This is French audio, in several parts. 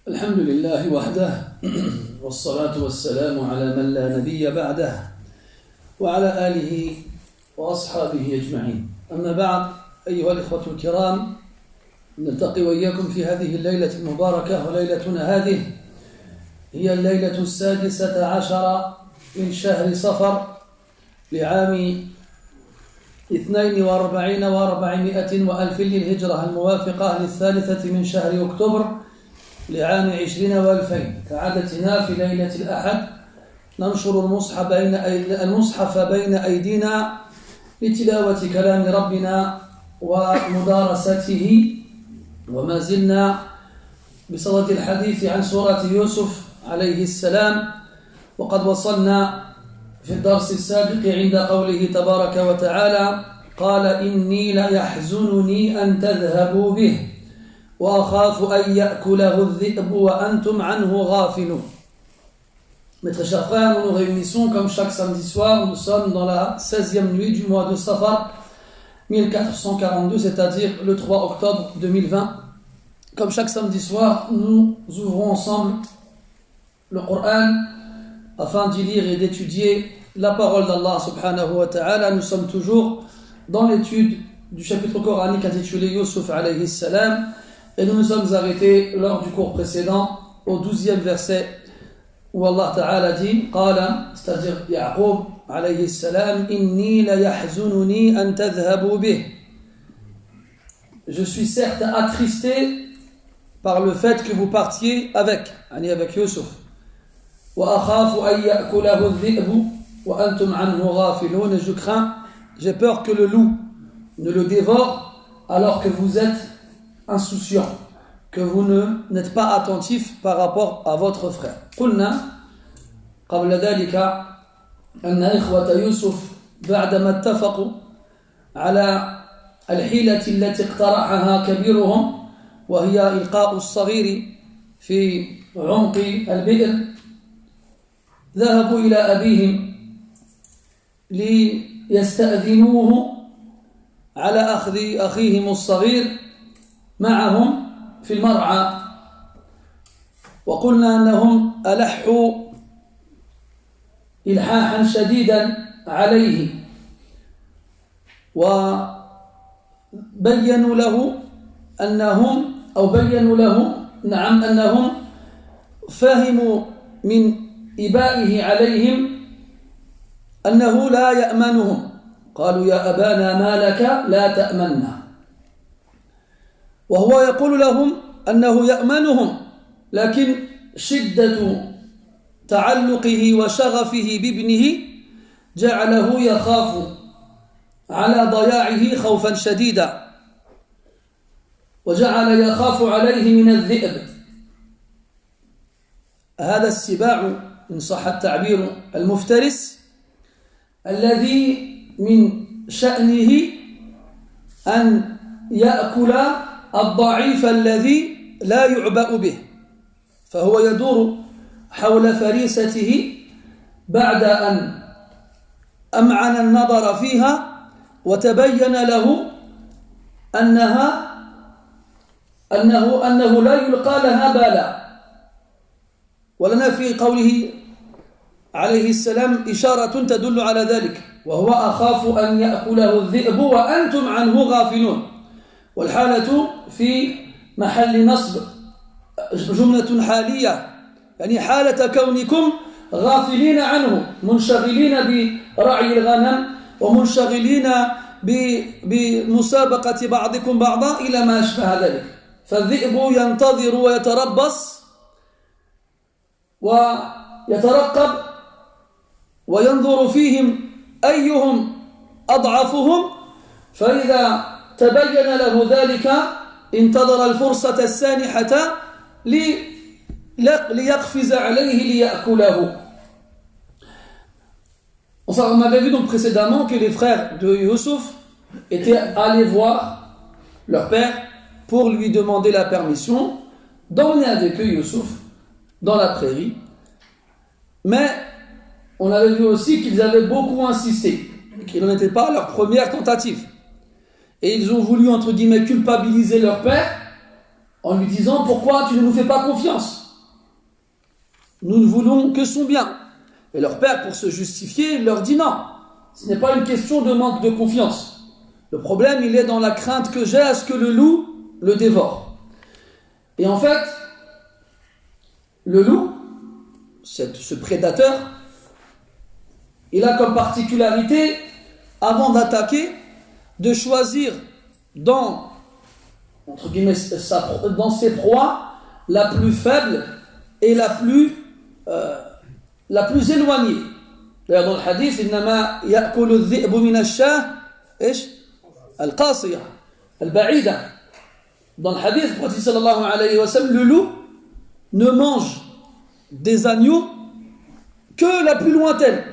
الحمد لله وحده والصلاة والسلام على من لا نبي بعده وعلى آله وأصحابه أجمعين. أما بعد، أيها الإخوة الكرام، نلتقي وإياكم في هذه الليلة المباركة، وليلتنا هذه هي الليلة 16 من شهر صفر لعام 42 و400 وألف للهجرة، الموافقة للثالثة من شهر أكتوبر لعام 20 و2000. كعادتنا في ليلة الأحد ننشر المصحف بين أيدينا لتلاوة كلام ربنا ومدارسته، وما زلنا بصدد الحديث عن سورة يوسف عليه السلام، وقد وصلنا في الدرس السابق عند قوله تبارك وتعالى: قال إني ليحزنني أن تذهبوا به وأخاف أن يأكله الذئب وأنتم عنه غافلون. Mes très chers frères, nous nous réunissons comme chaque samedi soir. Nous sommes dans la 16e nuit du mois de Safar 1442, c'est-à-dire le 3 octobre 2020. Comme chaque samedi soir, nous ouvrons ensemble le Coran afin d'y lire et d'étudier la parole d'Allah subhanahu wa ta'ala. Nous sommes toujours dans l'étude du chapitre coranique intitulé Yusuf alayhi salam, et nous nous sommes arrêtés lors du cours précédent au 12e verset où Allah ta'ala dit, qala, c'est-à-dire Ya'qub alayhi salam, inni la yahzununi an tadhhabu bih. Je suis certes attristé par le fait que vous partiez avec Yusuf. Wa akhafu an ya'kulahu adh-dhi'bu wa antum anhu ghafilun. Et je crains, j'ai peur que le loup ne le dévore alors que vous êtes insouciant, que vous n'êtes pas attentif par rapport à votre frère. قلنا قبل ذلك أن إخوة يوسف بعدما اتفقوا على الحيلة التي اقترحها كبيرهم، وهي إلقاء الصغير في عمق البئر، ذهبوا إلى أبيهم ليستأذنوه على أخذ أخيهم الصغير معهم في المرعى. وقلنا أنهم ألحوا إلحاحا شديدا عليه، وبينوا له أنهم فهموا من إبائه عليهم أنه لا يأمنهم. قالوا يا أبانا ما لك لا تأمنا، وهو يقول لهم أنه يأمنهم، لكن شدة تعلقه وشغفه بابنه جعله يخاف على ضياعه خوفا شديدا، وجعل يخاف عليه من الذئب. هذا السباع إن صح التعبير المفترس الذي من شأنه أن يأكل الضعيف الذي لا يعبأ به، فهو يدور حول فريسته بعد أن أمعن النظر فيها وتبين له أنه لا يلقى لها بالا. ولنا في قوله عليه السلام إشارة تدل على ذلك، وهو أخاف أن يأكله الذئب وأنتم عنه غافلون. والحالة في محل نصب جملة حالية، يعني حالة كونكم غافلين عنه، منشغلين برعي الغنم ومنشغلين بمسابقة بعضكم بعضا إلى ما أشبه ذلك. فالذئب ينتظر ويتربص ويترقب وينظر فيهم أيهم أضعفهم، فإذا تبين له ذلك انتظر الفرصة السانحة ليقفز عليه ليأكله. On avait vu donc précédemment que les frères de Yusuf étaient allés voir leur père pour lui demander la permission d'emmener avec eux Yusuf dans la prairie. Mais on avait vu aussi qu'ils avaient beaucoup insisté, qu'ils n'en étaient pas à leur première tentative. Et ils ont voulu, entre guillemets, culpabiliser leur père en lui disant pourquoi tu ne nous fais pas confiance? Nous ne voulons que son bien. Et leur père, pour se justifier, il leur dit non, ce n'est pas une question de manque de confiance. Le problème, il est dans la crainte que j'ai à ce que le loup le dévore. Et en fait, le loup, ce prédateur, il a comme particularité, avant d'attaquer, de choisir dans, entre guillemets, dans ses proies la plus faible et la plus éloignée. D'ailleurs, dans le hadith, إنما يأكل الذئب من الشاة إيش؟ القاصية البعيدة. Dans le hadith, le prophète sallallahu alayhi wa sallam, le loup ne mange des agneaux que la plus lointaine,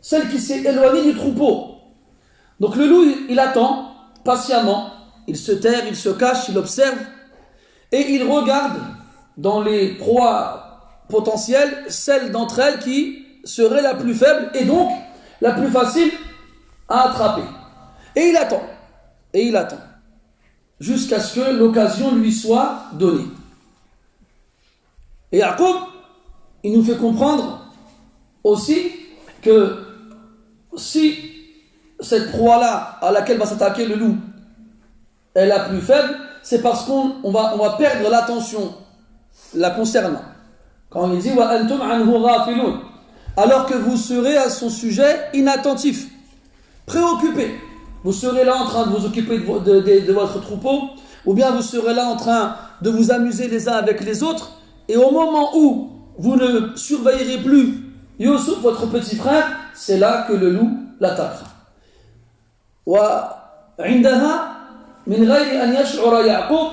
celle qui s'est éloignée du troupeau. Donc le loup, il attend patiemment, il se terre, il se cache, il observe et il regarde dans les proies potentielles celle d'entre elles qui serait la plus faible et donc la plus facile à attraper. Et il attend jusqu'à ce que l'occasion lui soit donnée. Et Yaqub, il nous fait comprendre aussi que si cette proie-là à laquelle va s'attaquer le loup est la plus faible, c'est parce qu'on va perdre l'attention la concernant. Quand il dit « Wa antum anhu ghafilun » alors que vous serez à son sujet inattentif, préoccupé. Vous serez là en train de vous occuper de votre troupeau, ou bien vous serez là en train de vous amuser les uns avec les autres, et au moment où vous ne surveillerez plus Youssouf, votre petit frère, c'est là que le loup l'attaquera. وعندها من غير أن يشعر يعقوب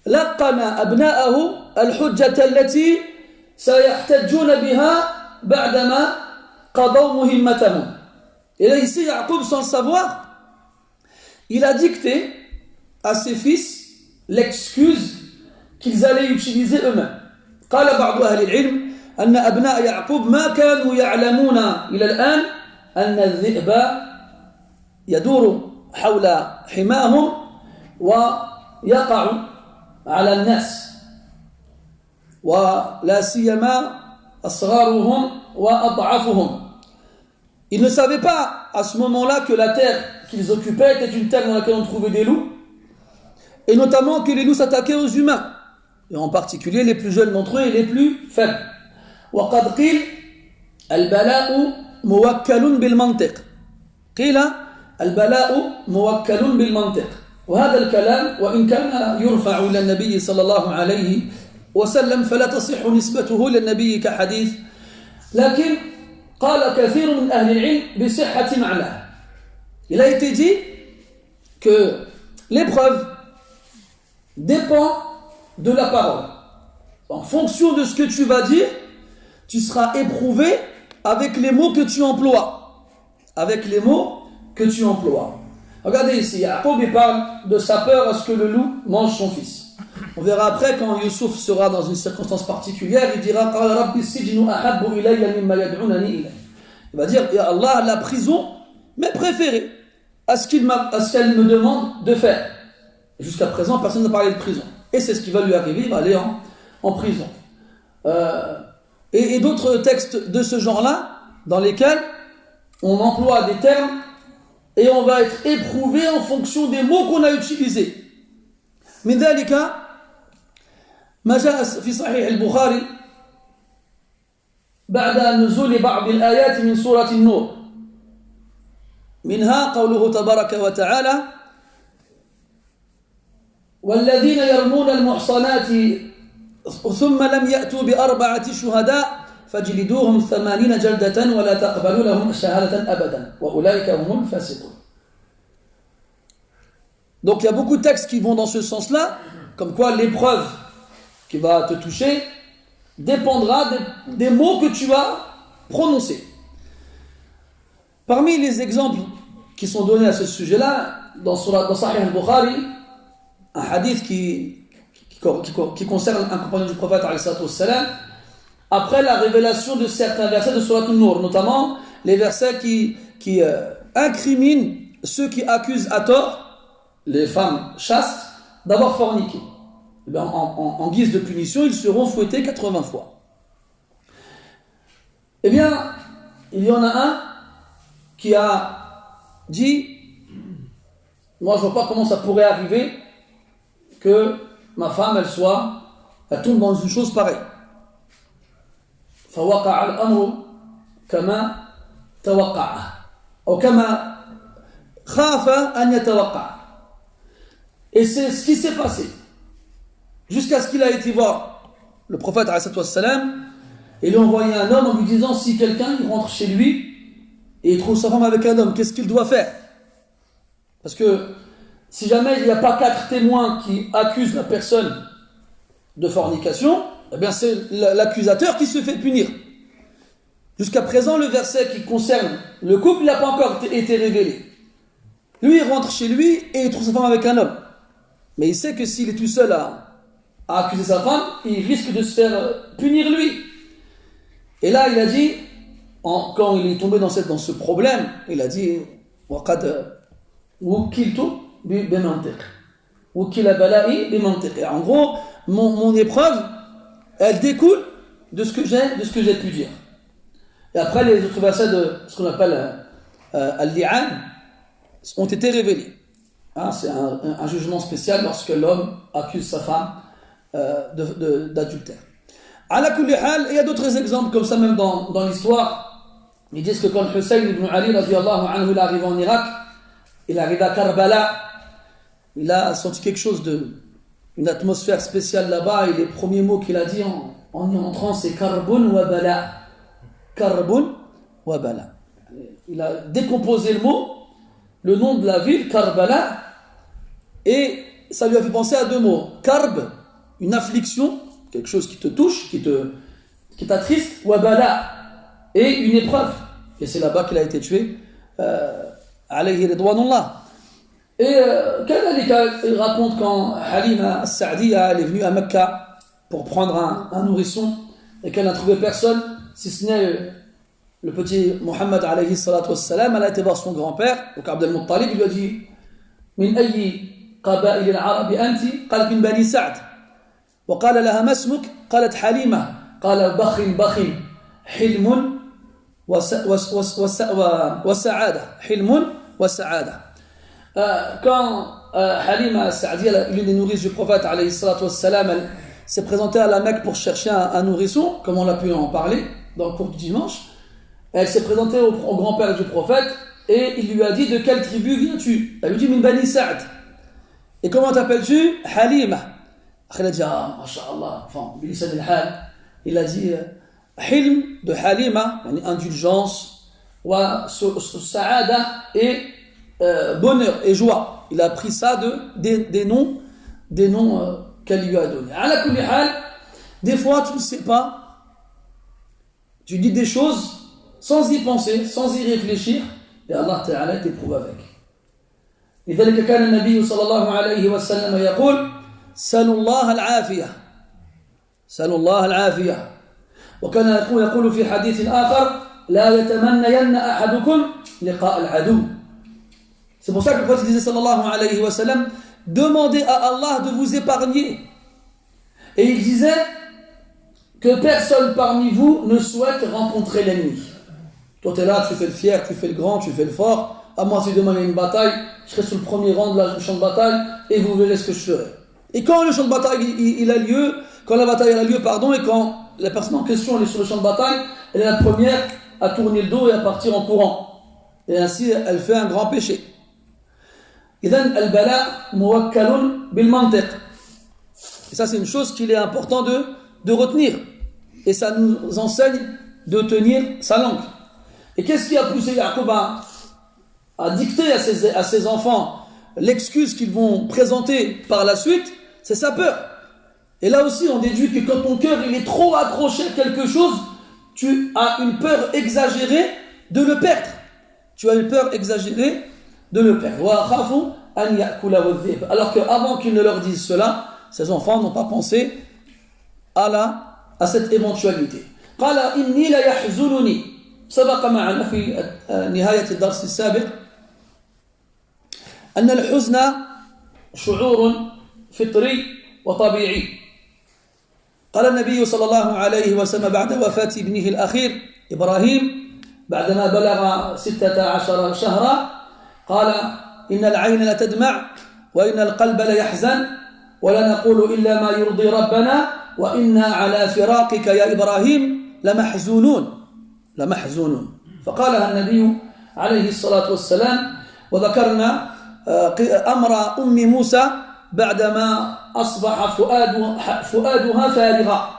لقن أبناءه الحجة التي سيحتجون بها بعدما قضوا مهمتهم. Et là ici, Yaqub, sans le savoir, il a dicté à ses fils l'excuse qu'ils allaient utiliser eux-mêmes. قال بعض أهل العلم أن أبناء يعقوب ما كانوا يعلمون إلى الآن أن الذئب يدور حول حماهم ويقع على الناس ولا سيما أصغارهم وأضعفهم. Ils ne savaient pas à ce moment-là que la terre qu'ils occupaient était une terre dans laquelle on trouvait des loups, et notamment que les loups s'attaquaient aux humains, et en particulier les plus jeunes d'entre eux et les plus faibles. وقد قيل البلاء موكل بالمنطق. قيل البلاء موكل بالمنطق. وهذا الكلام وإن كان يرفع إلى النبي صلى الله عليه وسلم فلا تصح نسبته للنبي كحديث، لكن قال كثير من أهل العلم بصحة معناه. Il a été dit que l'épreuve dépend de la parole. En fonction de ce que tu vas dire, tu seras éprouvé avec les mots que tu emploies. Avec les mots que tu emploies. Regardez ici, Yaqub parle de sa peur à ce que le loup mange son fils. On verra après quand Youssouf sera dans une circonstance particulière, il dira il va dire Ya Allah, la prison m'est préférée à ce qu'elle me demande de faire. Jusqu'à présent, personne n'a parlé de prison. Et c'est ce qui va lui arriver, il va aller en prison. Et d'autres textes de ce genre-là, dans lesquels on emploie des termes et on va être éprouvé en fonction des mots qu'on a utilisés. من ذلك ما جاء في صحيح البخاري بعد نزول بعض الآيات من سورة النور منها قوله تبارك وتعالى والذين يرمون المحصنات ثم لم يأتوا بأربعة شهداء فاجلدوهم 80 جلدة ولا تقبلوا لهم شهادة أبدا وأولئك هم الفاسقون. Donc il y a beaucoup de textes qui vont dans ce sens-là, comme quoi l'épreuve qui va te toucher dépendra des mots que tu vas prononcer. Parmi les exemples qui sont donnés à ce sujet-là, dans Sahih al-Bukhari, un hadith qui concerne un compagnon du prophète, après la révélation de certains versets de Surat An-Nur, notamment les versets qui incriminent ceux qui accusent à tort les femmes chastes d'avoir forniqué. en guise de punition, ils seront fouettés 80 fois. Eh bien, il y en a un qui a dit, moi je ne vois pas comment ça pourrait arriver que ma femme, elle tombe dans une chose pareille. فوقع الأمر كما توقعه أو كما خاف أن يتوقع. Et c'est ce qui s'est passé jusqu'à ce qu'il a été voir le prophète alayhi salam et lui a envoyé un homme en lui disant si quelqu'un il rentre chez lui et il trouve sa femme avec un homme, qu'est-ce qu'il doit faire? Parce que si jamais il n'y a pas 4 témoins qui accusent la personne de fornication, eh bien c'est l'accusateur qui se fait punir. Jusqu'à présent, le verset qui concerne le couple n'a pas encore été révélé. Lui, il rentre chez lui et il trouve sa femme avec un homme. Mais il sait que s'il est tout seul à accuser sa femme, il risque de se faire punir lui. Et là, il a dit, quand il est tombé dans ce problème, il a dit وَقَدْ وُكِّلْتُ بِمَنْطِقٍ وُكِّلَ بَلَائِي بِمَنْطِقٍ. En gros, mon épreuve, elle découle de ce que j'ai pu dire. Et après, les autres versets de ce qu'on appelle al-li'an ont été révélés. Hein, c'est un jugement spécial lorsque l'homme accuse sa femme d'adultère. Ala kulli hal, il y a d'autres exemples comme ça même dans l'histoire. Ils disent que quand Hussein ibn Ali radiyallahu anhu il arrive en Irak, il arrive à Karbala, il a senti quelque chose une atmosphère spéciale là-bas, et les premiers mots qu'il a dit en y entrant, c'est Karbun wa Bala. Karbun wa Bala. Il a décomposé le nom de la ville, Karbala, et ça lui a fait penser à 2 mots. Karb, une affliction, quelque chose qui te touche, qui t'attriste, wa Bala, et une épreuve. Et c'est là-bas qu'il a été tué, alayhi ridwanullah. Et il raconte quand Halima al-Sa'diya est venue à Mecca pour prendre un nourrisson et qu'elle n'a trouvé personne, si ce n'est le petit Mohammed alayhi salatu wassalam. Elle a été voir son grand-père, donc Abd al-Muttalib, il lui a dit Min ayyi qaba'il al-Arab anti? Qalat min bani Sa'd. Wa qala laha ma ismuk? Qalat Halima. Qala bakhin hilmun wa sa'ada. Hilmun wa sa'ada. Quand Halima al-Sa'diya, l'une des nourrices du prophète alayhi salatu wassalam, elle s'est présentée à la Mecque pour chercher un nourrisson, comme on a pu en parler dans le cours du dimanche, elle s'est présentée au grand-père du prophète et il lui a dit de quelle tribu viens-tu? Elle lui dit min bani Sa'd. Et comment t'appelles-tu? Halima. Elle a dit masha'Allah, enfin bilisan al-hal, il a dit hilm de Halima, indulgence, wa sa'ada et bonheur et joie. Il a pris ça des noms qu'elle lui a donnés. Ala kulli hal, des fois tu ne sais pas, tu dis des choses sans y penser, sans y réfléchir, et Allah Ta'ala t'éprouve avec. لذلك كان النبي صلى الله عليه وسلم يقول سلوا الله العافية سلوا الله العافية وكان يقول في حديث آخر لا يتمنين أحدكم لقاء العدو. C'est pour ça que le prophète disait sallallahu alayhi wa sallam, demandez à Allah de vous épargner. Et il disait que personne parmi vous ne souhaite rencontrer l'ennemi. Toi tu es là, tu fais le fier, tu fais le grand, tu fais le fort. À moi si demain il y a une bataille, je serai sur le premier rang du champ de bataille et vous verrez ce que je ferai. Et quand le champ de bataille il a lieu, quand la bataille a lieu, et quand la personne en question elle est sur le champ de bataille, elle est la première à tourner le dos et à partir en courant. Et ainsi elle fait un grand péché. إذن البلاء موكل بالمنطق. Et ça c'est une chose qu'il est important de retenir. Et ça nous enseigne de tenir sa langue. Et qu'est-ce qui a poussé Yaqub à dicter à ses enfants l'excuse qu'ils vont présenter par la suite? C'est sa peur. Et là aussi on déduit que quand ton cœur il est trop accroché à quelque chose, tu as une peur exagérée de le perdre. Tu as une peur exagérée de le perdre. Alors qu'avant qu'ils ne leur disent cela, ces enfants n'ont pas pensé à cette éventualité. قال إني لا يحزنني سبق معنا في نهاية الدرس السابق أن الحزن شعور فطري وطبيعي. قال النبي صلى الله عليه وسلم بعد وفاة ابنه الأخير إبراهيم بعدما بلغ 16 شهرا قال إن العين لتدمع وإن القلب ليحزن ولا نقول إلا ما يرضي ربنا وإنا على فراقك يا إبراهيم لمحزونون. فقالها النبي عليه الصلاة والسلام. وذكرنا أمر أم موسى بعدما أصبح فؤادها فارغا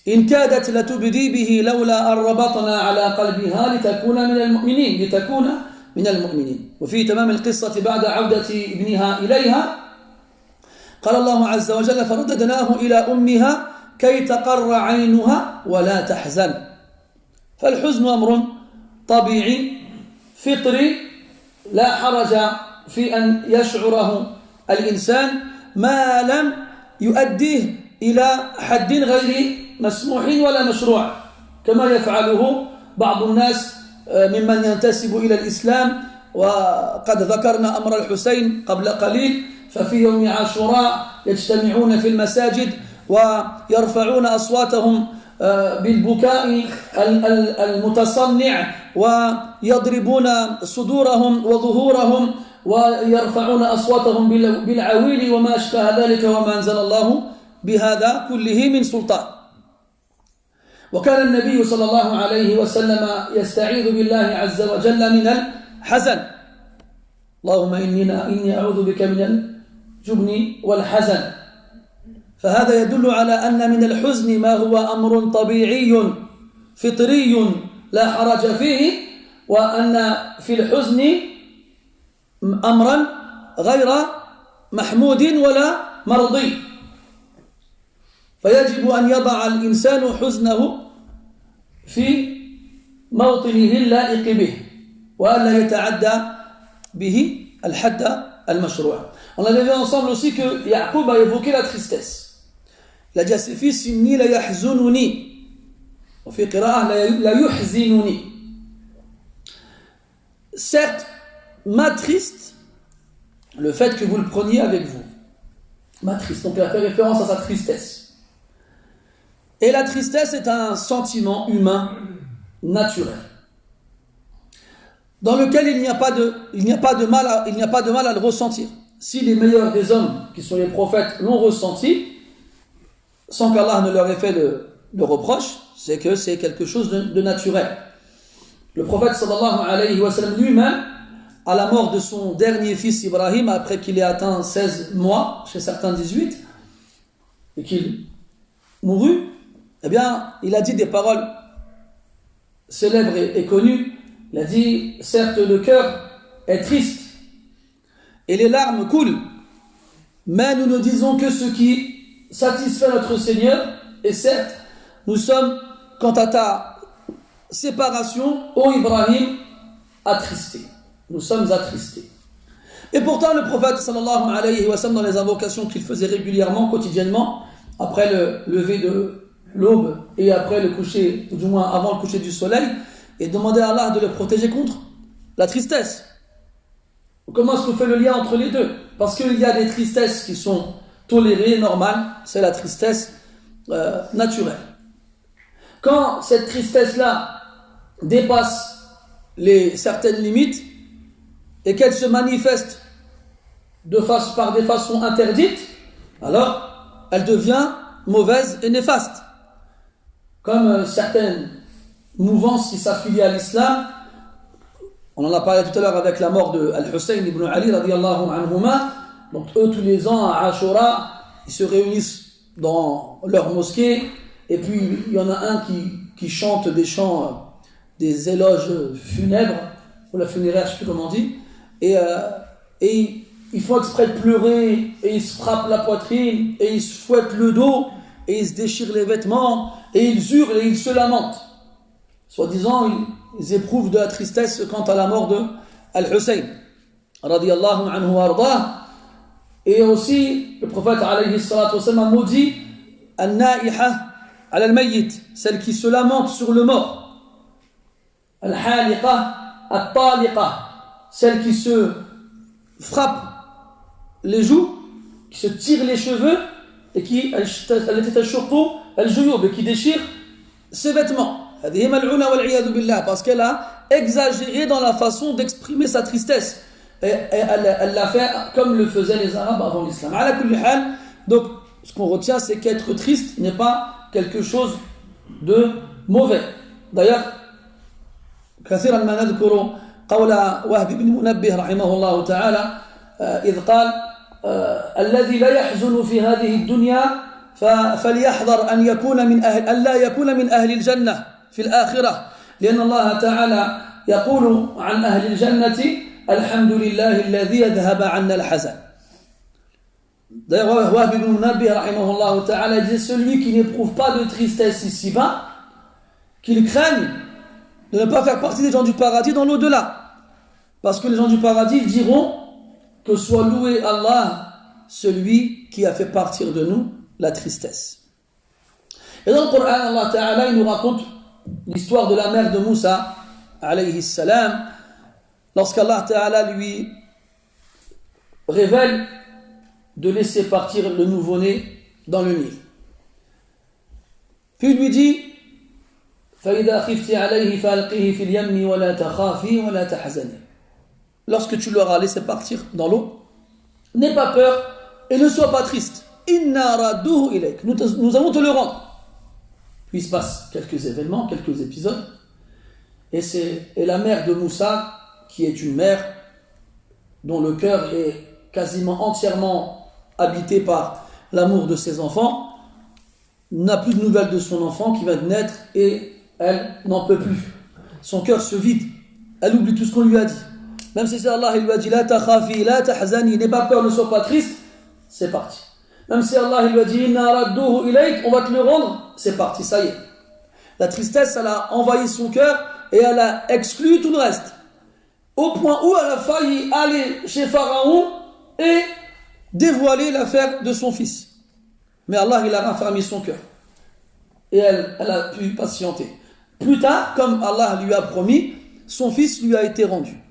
إن كادت لتبدي به لولا أن ربطنا على قلبها لتكون من المؤمنين. وفي تمام القصة بعد عودة ابنها إليها قال الله عز وجل فرددناه إلى أمها كي تقر عينها ولا تحزن. فالحزن أمر طبيعي فطري لا حرج في أن يشعره الإنسان ما لم يؤديه إلى حد غير مسموح ولا مشروع كما يفعله بعض الناس ممن ينتسب إلى الإسلام. وقد ذكرنا أمر الحسين قبل قليل ففي يوم عاشوراء يجتمعون في المساجد ويرفعون أصواتهم بالبكاء المتصنع ويضربون صدورهم وظهورهم ويرفعون أصواتهم بالعويل وما أشبه ذلك وما أنزل الله بهذا كله من سلطان. وكان النبي صلى الله عليه وسلم يستعيذ بالله عز وجل من الحزن اللهم إني أعوذ بك من الجبن والحزن. فهذا يدل على أن من الحزن ما هو أمر طبيعي فطري لا حرج فيه وأن في الحزن أمرا غير محمود ولا مرضي. فيجب أن يضع الإنسان حزنه في موطنه اللائق به وألا يتعدى به الحد المشروع. On avait vu ensemble aussi que Yacoub a évoqué la tristesse. Il a dit à ses fils inni la yahzununi. وفي قراءة لا يحزنني. Certes, m'attriste le fait que vous le preniez avec vous. M'attriste, donc il a fait référence à sa tristesse. Et la tristesse est un sentiment humain naturel, dans lequel il n'y a pas de mal à le ressentir. Si les meilleurs des hommes, qui sont les prophètes, l'ont ressenti, sans qu'Allah ne leur ait fait le reproche, c'est que c'est quelque chose de naturel. Le prophète sallallahu alayhi wa sallam lui-même, à la mort de son dernier fils Ibrahim, après qu'il ait atteint 16 mois, chez certains 18, et qu'il mourut, eh bien, il a dit des paroles célèbres et connues. Il a dit, certes, le cœur est triste et les larmes coulent, mais nous ne disons que ce qui satisfait notre Seigneur, et certes, nous sommes, quant à ta séparation, ô Ibrahim, attristés. Nous sommes attristés. Et pourtant, le prophète, sallallahu alayhi wa sallam, dans les invocations qu'il faisait régulièrement, quotidiennement, après le lever de l'aube et après le coucher, ou du moins avant le coucher du soleil, et demandait à Allah de le protéger contre la tristesse. Comment est-ce qu'on fait le lien entre les deux? Parce qu'il y a des tristesses qui sont tolérées, normales, c'est la tristesse naturelle. Quand cette tristesse-là dépasse certaines limites et qu'elle se manifeste par des façons interdites, alors elle devient mauvaise et néfaste. Comme certaines mouvances qui s'affilient à l'islam, on en a parlé tout à l'heure avec la mort de Al-Hussein ibn Ali radiyallahu anhuma. Donc eux, tous les ans à Ashura, ils se réunissent dans leur mosquée, et puis il y en a un qui chante des chants, des éloges funèbres, ou la funéraire, je ne sais plus comment on dit, et ils font exprès de pleurer, et ils se frappent la poitrine, et ils se fouettent le dos, et ils se déchirent les vêtements, et ils hurlent et ils se lamentent. Soi-disant, ils éprouvent de la tristesse quant à la mort de Al-Hussein radiyallahu anhu wa ardah. Et aussi, le prophète alayhi salatu wasallam a maudit Al-Na'iha al-Mayyit, celle qui se lamente sur le mort. Al-Haliqa al-Taliqa, celle qui se frappe les joues, qui se tire les cheveux et qui qui déchire ses vêtements. Parce qu'elle a exagéré dans la façon d'exprimer sa tristesse. Et elle l'a fait comme le faisaient les Arabes avant l'islam. Donc, ce qu'on retient, c'est qu'être triste n'est pas quelque chose de mauvais. D'ailleurs, كثيرا ما نذكر قول وهب بن منبه رحمه الله تعالى إذ قال الذي لا يحزن في هذه الدنيا فليحذر أن يكون من ألا يكون من أهل الجنة في الآخرة لأن الله تعالى يقول عن أهل الجنة الحمد لله الذي يذهب عنا الحزن. D'ailleurs, Wahb ibn Munabbih rahimahullah ta'ala dit celui qui n'éprouve pas de tristesse ici-bas, qu'il craigne de ne pas faire partie des gens du paradis dans l'au-delà. Parce que les gens du paradis diront que soit loué Allah, celui qui a fait partir de nous la tristesse. Et dans le Coran, Allah Ta'ala, il nous raconte l'histoire de la mère de Moussa, alayhi salam, lorsqu'Allah Ta'ala lui révèle de laisser partir le nouveau-né dans le Nil. Puis il lui dit lorsque tu l'auras laissé partir dans l'eau, n'aie pas peur et ne sois pas triste. Nous allons te le rendre. Puis il se passe quelques événements, quelques épisodes, et la mère de Moussa, qui est une mère dont le cœur est quasiment entièrement habité par l'amour de ses enfants, n'a plus de nouvelles de son enfant qui va naître et elle n'en peut plus. Son cœur se vide. Elle oublie tout ce qu'on lui a dit. Même si Allah il lui a dit la takhafi, la tahzani, n'aie pas peur, ne sois pas triste, c'est parti. Même si Allah il lui a dit inna radduhu ilayk, on va te le rendre, c'est parti, ça y est. La tristesse, elle a envahi son cœur et elle a exclu tout le reste. Au point où elle a failli aller chez Pharaon et dévoiler l'affaire de son fils. Mais Allah il a raffermi son cœur. Et elle a pu patienter. Plus tard, comme Allah lui a promis, son fils lui a été rendu.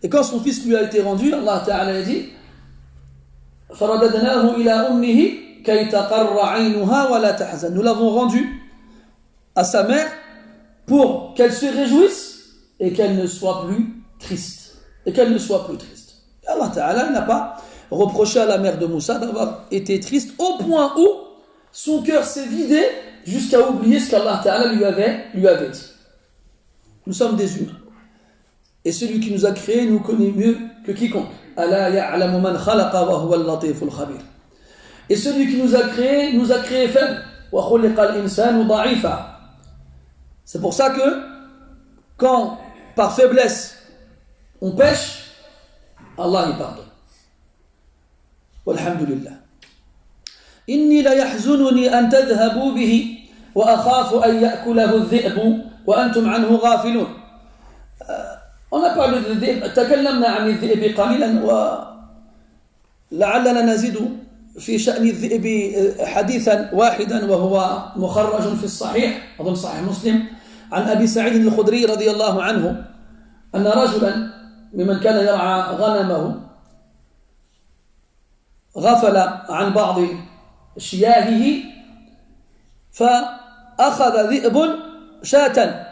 Et quand son fils lui a été rendu, Allah Ta'ala a dit فَرَدَدْنَاهُ إِلَىٰ أُمِّهِ كَيْ تَقَرَّ عَيْنُهَا وَلَا تَحْزَنْ. Nous l'avons rendu à sa mère pour qu'elle se réjouisse et qu'elle ne soit plus triste. Et Allah Ta'ala n'a pas reproché à la mère de Moussa d'avoir été triste au point où son cœur s'est vidé jusqu'à oublier ce qu'Allah Ta'ala lui avait dit. Nous sommes des humains. Et celui qui nous a créés nous connaît mieux que quiconque. Ala ya'lamu man khalaqa wa huwa al-latiful khabir. Et celui qui nous a créés faibles. Wa khuliqa al-insanu da'ifa. C'est pour ça que quand par faiblesse on pêche, Allah y pardonne. Walhamdulillah. Inni la yahzununi an tadhhabu bihi wa akhafu an ya'kulahu adh-dhi'bu wa antum anhu ghafilun. On a parlé de الذئب, تكلمنا عن الذئب قليلا ولعلنا نزيد في شأن الذئب حديثا واحدا وهو مخرج في الصحيح أظن صحيح مسلم عن أبي سعيد الخدري رضي الله عنه أن رجلا ممن كان يرعى غنمه غفل عن بعض شياهه فأخذ ذئب شاة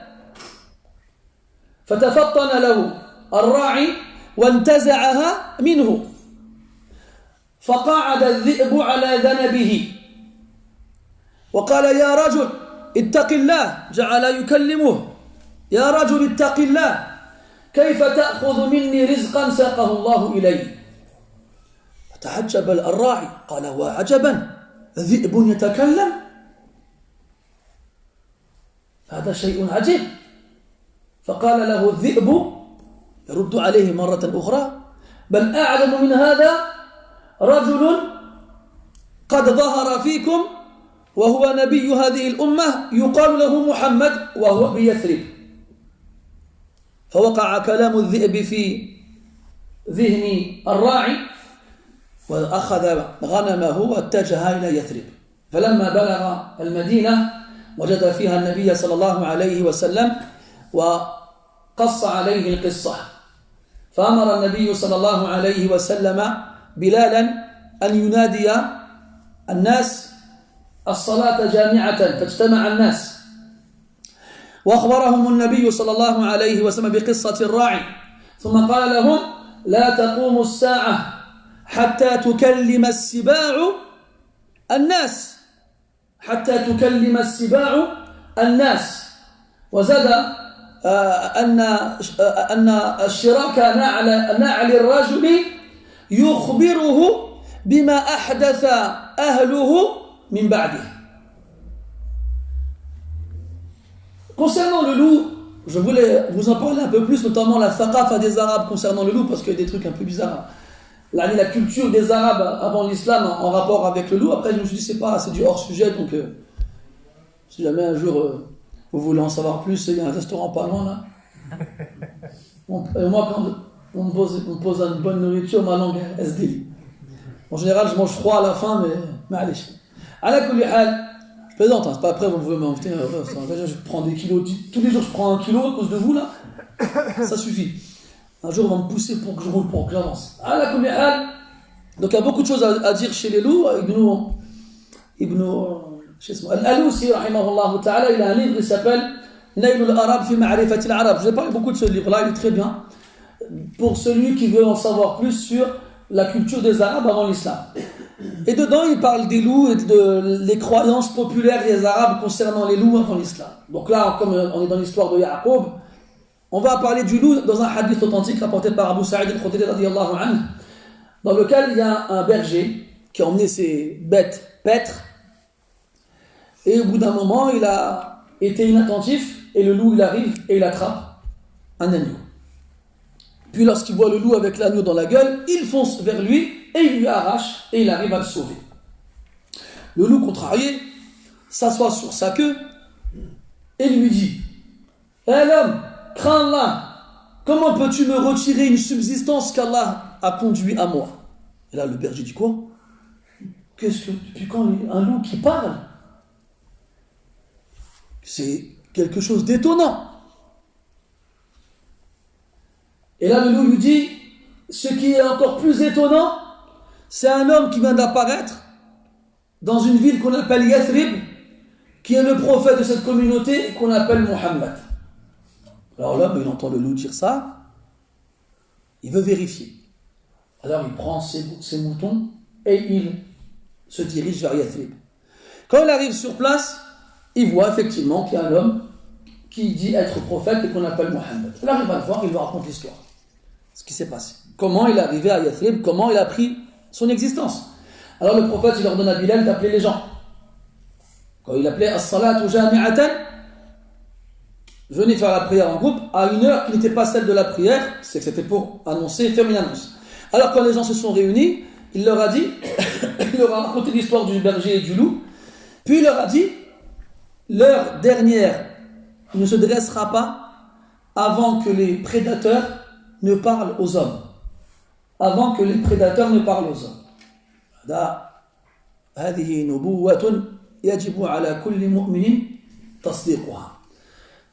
فتفطن له الراعي وانتزعها منه فقعد الذئب على ذنبه وقال يا رجل اتق الله جعل يكلمه يا رجل اتق الله كيف تأخذ مني رزقا ساقه الله إلي فتعجب الراعي قال وعجبا ذئب يتكلم هذا شيء عجيب فقال له الذئب يرد عليه مرة أخرى بل أعلم من هذا رجل قد ظهر فيكم وهو نبي هذه الأمة يقال له محمد وهو بيثرب فوقع كلام الذئب في ذهن الراعي وأخذ غنمه واتجه إلى يثرب فلما بلغ المدينة وجد فيها النبي صلى الله عليه وسلم وقص عليه القصة فأمر النبي صلى الله عليه وسلم بلالا أن ينادي الناس الصلاة جامعة فاجتمع الناس وأخبرهم النبي صلى الله عليه وسلم بقصة الراعي ثم قال لهم لا تقوم الساعة حتى تكلم السباع الناس الناس وزاد أن الشراك نعل الرجل يخبره بما أحدث أهله من بعده. Concernant le loup, je voulais vous en parler un peu plus, notamment la thaqafa des Arabes concernant le loup, parce qu'il y a des trucs un peu bizarres. La culture des Arabes avant l'islam en rapport avec le loup. Après, je me suis dit, c'est du hors-sujet, donc si jamais un jour vous voulez en savoir plus, il y a un restaurant pas loin là. Moi, quand on me pose une bonne nourriture, ma langue, elle se délie. En général, je mange froid à la fin, mais allez. Ala kulli hal, je plaisante, hein, c'est pas après, vous pouvez m'inviter. Je prends des kilos, tous les jours je prends 1 kilo à cause de vous là. Ça suffit. Un jour, on va me pousser pour que je roule, pour que j'avance. Ala kulli hal. Donc, il y a beaucoup de choses à dire chez les loups. Al-Alousi, rahimahullah ta'ala, il a un livre qui s'appelle Naylul Arab fi ma'rifati al-Arab. Je vais parler beaucoup de ce livre-là, il est très bien. Pour celui qui veut en savoir plus sur la culture des Arabes avant l'islam. Et dedans, il parle des loups et les croyances populaires des Arabes concernant les loups avant l'islam. Donc là, comme on est dans l'histoire de Ya'qub, on va parler du loup dans un hadith authentique rapporté par Abu Sa'id al-Khudri radiyallahu anhu, dans lequel il y a un berger qui a emmené ses bêtes paître, et au bout d'un moment, il a été inattentif, et le loup, il arrive et il attrape un agneau. Puis lorsqu'il voit le loup avec l'agneau dans la gueule, il fonce vers lui, et il lui arrache, et il arrive à le sauver. Le loup, contrarié, s'assoit sur sa queue, et lui dit « Hé l'homme, crains Allah, comment peux-tu me retirer une subsistance qu'Allah a conduit à moi ?» Et là, le berger dit quoi ? Qu'est-ce que, depuis quand un loup qui parle ? C'est quelque chose d'étonnant. Et là, le loup lui dit, ce qui est encore plus étonnant, c'est un homme qui vient d'apparaître dans une ville qu'on appelle Yathrib, qui est le prophète de cette communauté et qu'on appelle Muhammad. Alors l'homme, il entend le loup dire ça, il veut vérifier. Alors il prend ses moutons et il se dirige vers Yathrib. Quand il arrive sur place, il voit effectivement qu'il y a un homme qui dit être prophète et qu'on appelle Muhammad. Il arrive à le voir, il lui raconte l'histoire. Ce qui s'est passé. Comment il est arrivé à Yathrib, comment il a pris son existence. Alors le prophète, il ordonne à Bilal d'appeler les gens. Quand il appelait as-salatu jami'atan, venez faire la prière en groupe à une heure qui n'était pas celle de la prière, c'est que c'était pour annoncer, faire une annonce. Alors quand les gens se sont réunis, il leur a dit, il leur a raconté l'histoire du berger et du loup, puis il leur a dit, l'heure dernière ne se dressera pas avant que les prédateurs ne parlent aux hommes. Avant que les prédateurs ne parlent aux hommes. هذه نبوة يجب على كل مؤمن تصديقها.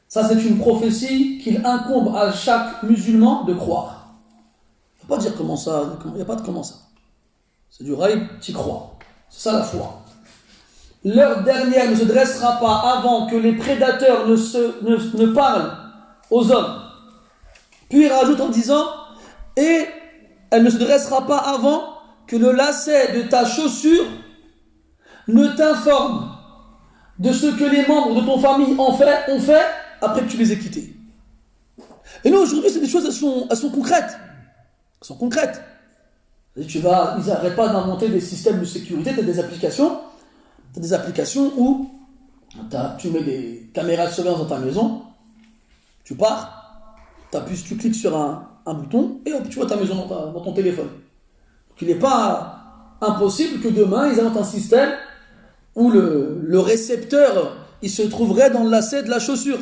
Ça, c'est une prophétie qu'il incombe à chaque musulman de croire. Il ne faut pas dire comment ça, il n'y a pas de comment ça. C'est du raïb, tu crois. C'est ça la foi. L'heure dernière ne se dressera pas avant que les prédateurs ne parlent aux hommes. Puis il rajoute en disant, et elle ne se dressera pas avant que le lacet de ta chaussure ne t'informe de ce que les membres de ton famille ont fait après que tu les aies quittés. Et nous aujourd'hui, c'est des choses, elles sont concrètes. Elles sont concrètes. Et ils n'arrêtent pas d'inventer des systèmes de sécurité, tu as des applications où tu mets des caméras de surveillance dans ta maison, tu pars, tu cliques sur un bouton et hop, tu vois ta maison dans ton téléphone. Donc il n'est pas impossible que demain ils inventent un système où le récepteur il se trouverait dans le lacet de la chaussure.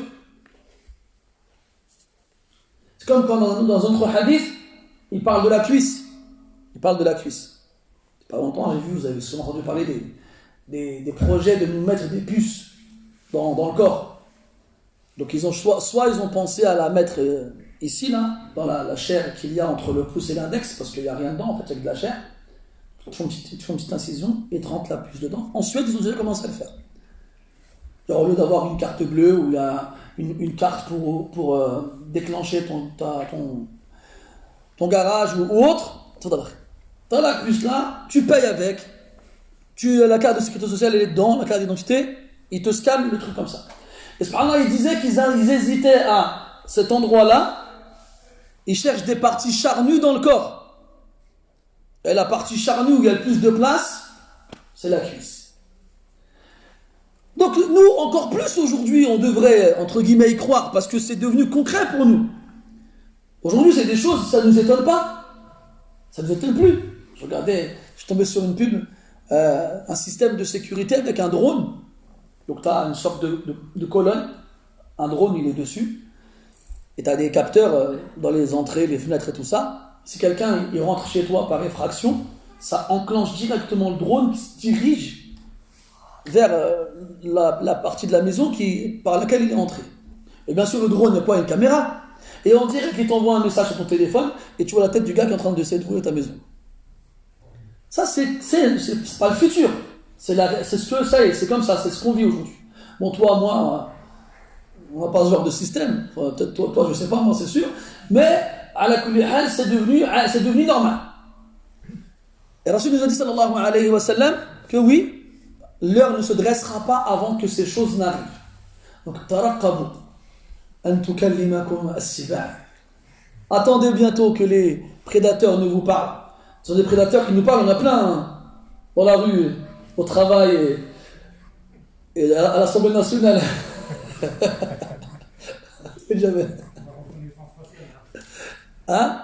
C'est comme quand dans un autre hadith, il parle de la cuisse. Il parle de la cuisse. Il n'y a pas longtemps, vous avez souvent entendu parler des projets de nous mettre des puces dans le corps. Donc ils ont soit ils ont pensé à la mettre ici, là, dans la chair qu'il y a entre le pouce et l'index, parce qu'il n'y a rien dedans, en fait, il y a de la chair. Ils te font une petite incision et te rentrent la puce dedans. En Suède, ils ont déjà commencé à le faire. Alors, au lieu d'avoir une carte bleue où il y a une carte pour déclencher ton garage ou autre, tu as la puce là, tu payes avec, la carte de sécurité sociale elle est dedans, la carte d'identité, ils te scannent le truc comme ça. Et subhanallah, ils disaient qu'ils hésitaient à cet endroit-là, ils cherchent des parties charnues dans le corps. Et la partie charnue où il y a le plus de place, c'est la cuisse. Donc nous, encore plus aujourd'hui, on devrait, entre guillemets, y croire, parce que c'est devenu concret pour nous. Aujourd'hui, c'est des choses, ça ne nous étonne pas. Ça ne nous étonne plus. Je suis tombé sur une pub, un système de sécurité avec un drone. Donc tu as une sorte de colonne, un drone il est dessus, et tu as des capteurs dans les entrées, les fenêtres et tout ça. Si quelqu'un il rentre chez toi par effraction, ça enclenche directement le drone qui se dirige vers la partie de la maison par laquelle il est entré. Et bien sûr le drone n'est pas une caméra, et on dirait qu'il t'envoie un message sur ton téléphone, et tu vois la tête du gars qui est en train d'essayer de trouver ta maison. Ça c'est pas le futur. C'est ce que ça est, c'est comme ça, c'est ce qu'on vit aujourd'hui. Bon, toi, moi, on n'a pas ce genre de système. Enfin, peut-être toi, je sais pas, moi, c'est sûr. Mais, à la kulli hal, c'est devenu normal. Et Rasul nous a dit, sallallahu alayhi wa sallam, que oui, l'heure ne se dressera pas avant que ces choses n'arrivent. Donc, taraqqabu, an tukallimakum as-siba'. Attendez bientôt que les prédateurs ne vous parlent. Ce sont des prédateurs qui nous parlent, on a plein, hein, dans la rue, au travail et à l'Assemblée nationale. Jamais. Hein?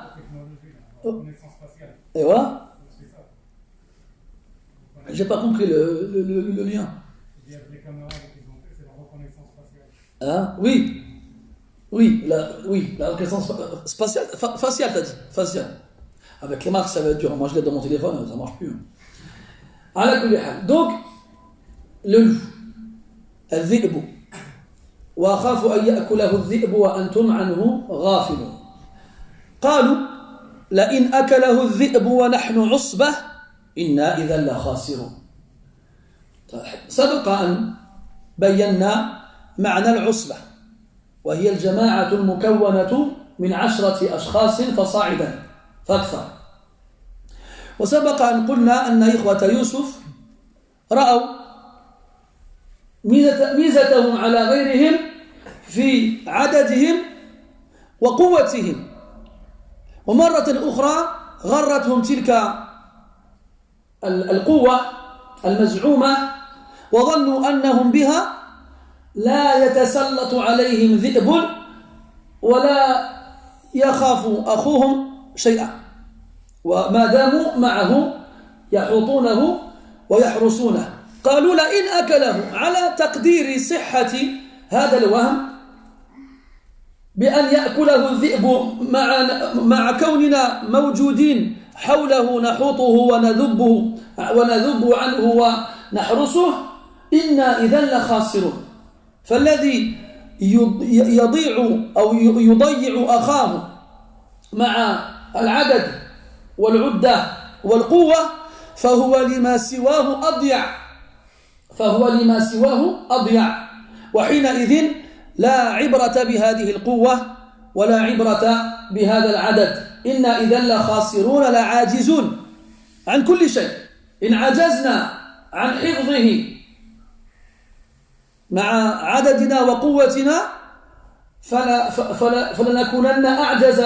Et voilà. J'ai pas compris le lien. Hein? Oui. Oui, la reconnaissance spatiale, faciale, t'as dit. Faciale. Avec les marques, ça va être dur. Moi, je l'ai dans mon téléphone, ça marche plus. Donc, le loup, الذئب وأخاف أن يأكله الذئب وأنتم عنه غافلون قالوا لئن أكله الذئب ونحن عصبة إنا إذا لخاسرون. سبق أن بينا معنى العصبة وهي الجماعة المكونة من 10 أشخاص فصاعدا فأكثر. وسبق أن قلنا أن إخوة يوسف رأوا ميزتهم على غيرهم في عددهم وقوتهم، ومرة أخرى غرتهم تلك القوة المزعومة وظنوا أنهم بها لا يتسلط عليهم ذئب ولا يخاف أخوهم شيئا، وما داموا معه يحوطونه ويحرسونه. قالوا لئن أكله، على تقدير صحة هذا الوهم بأن يأكله الذئب مع كوننا موجودين حوله نحوطه ونذب عنه ونحرسه، إنا إذا لخاسرون. فالذي يضيع أو يضيع أخاه مع العدد والعدة والقوة فهو لما سواه أضيع، وحينئذ لا عبرة بهذه القوة ولا عبرة بهذا العدد. إنا إذا لخاسرون لعاجزون عن كل شيء. إن عجزنا عن حفظه مع عددنا وقوتنا فلنكونن أعجز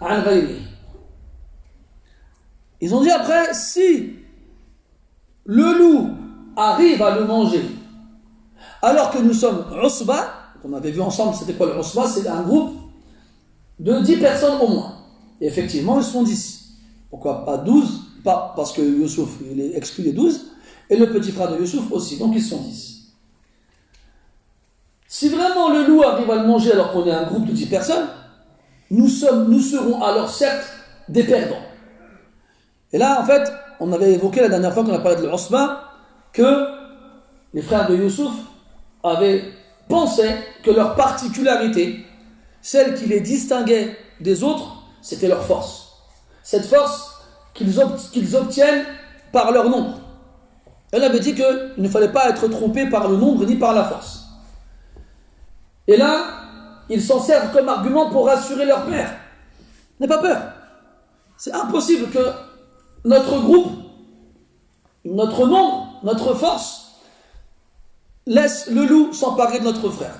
عن غيره. Ils ont dit après, si le loup arrive à le manger, alors que nous sommes usba, on avait vu ensemble c'était quoi le usba, c'est un groupe de 10 personnes au moins. Et effectivement, ils sont 10. Pourquoi pas 12? Pas parce que Youssouf, il est exclu des 12, et le petit frère de Youssouf aussi, donc ils sont 10. Si vraiment le loup arrive à le manger alors qu'on est un groupe de 10 personnes, nous serons alors certes des perdants. Et là, en fait, on avait évoqué la dernière fois qu'on a parlé de l'Usba que les frères de Youssouf avaient pensé que leur particularité, celle qui les distinguait des autres, c'était leur force. Cette force qu'ils obtiennent par leur nombre. Elle avait dit qu'il ne fallait pas être trompé par le nombre ni par la force. Et là, ils s'en servent comme argument pour rassurer leur père. N'aie pas peur. C'est impossible que notre groupe, notre nombre, notre force laisse le loup s'emparer de notre frère.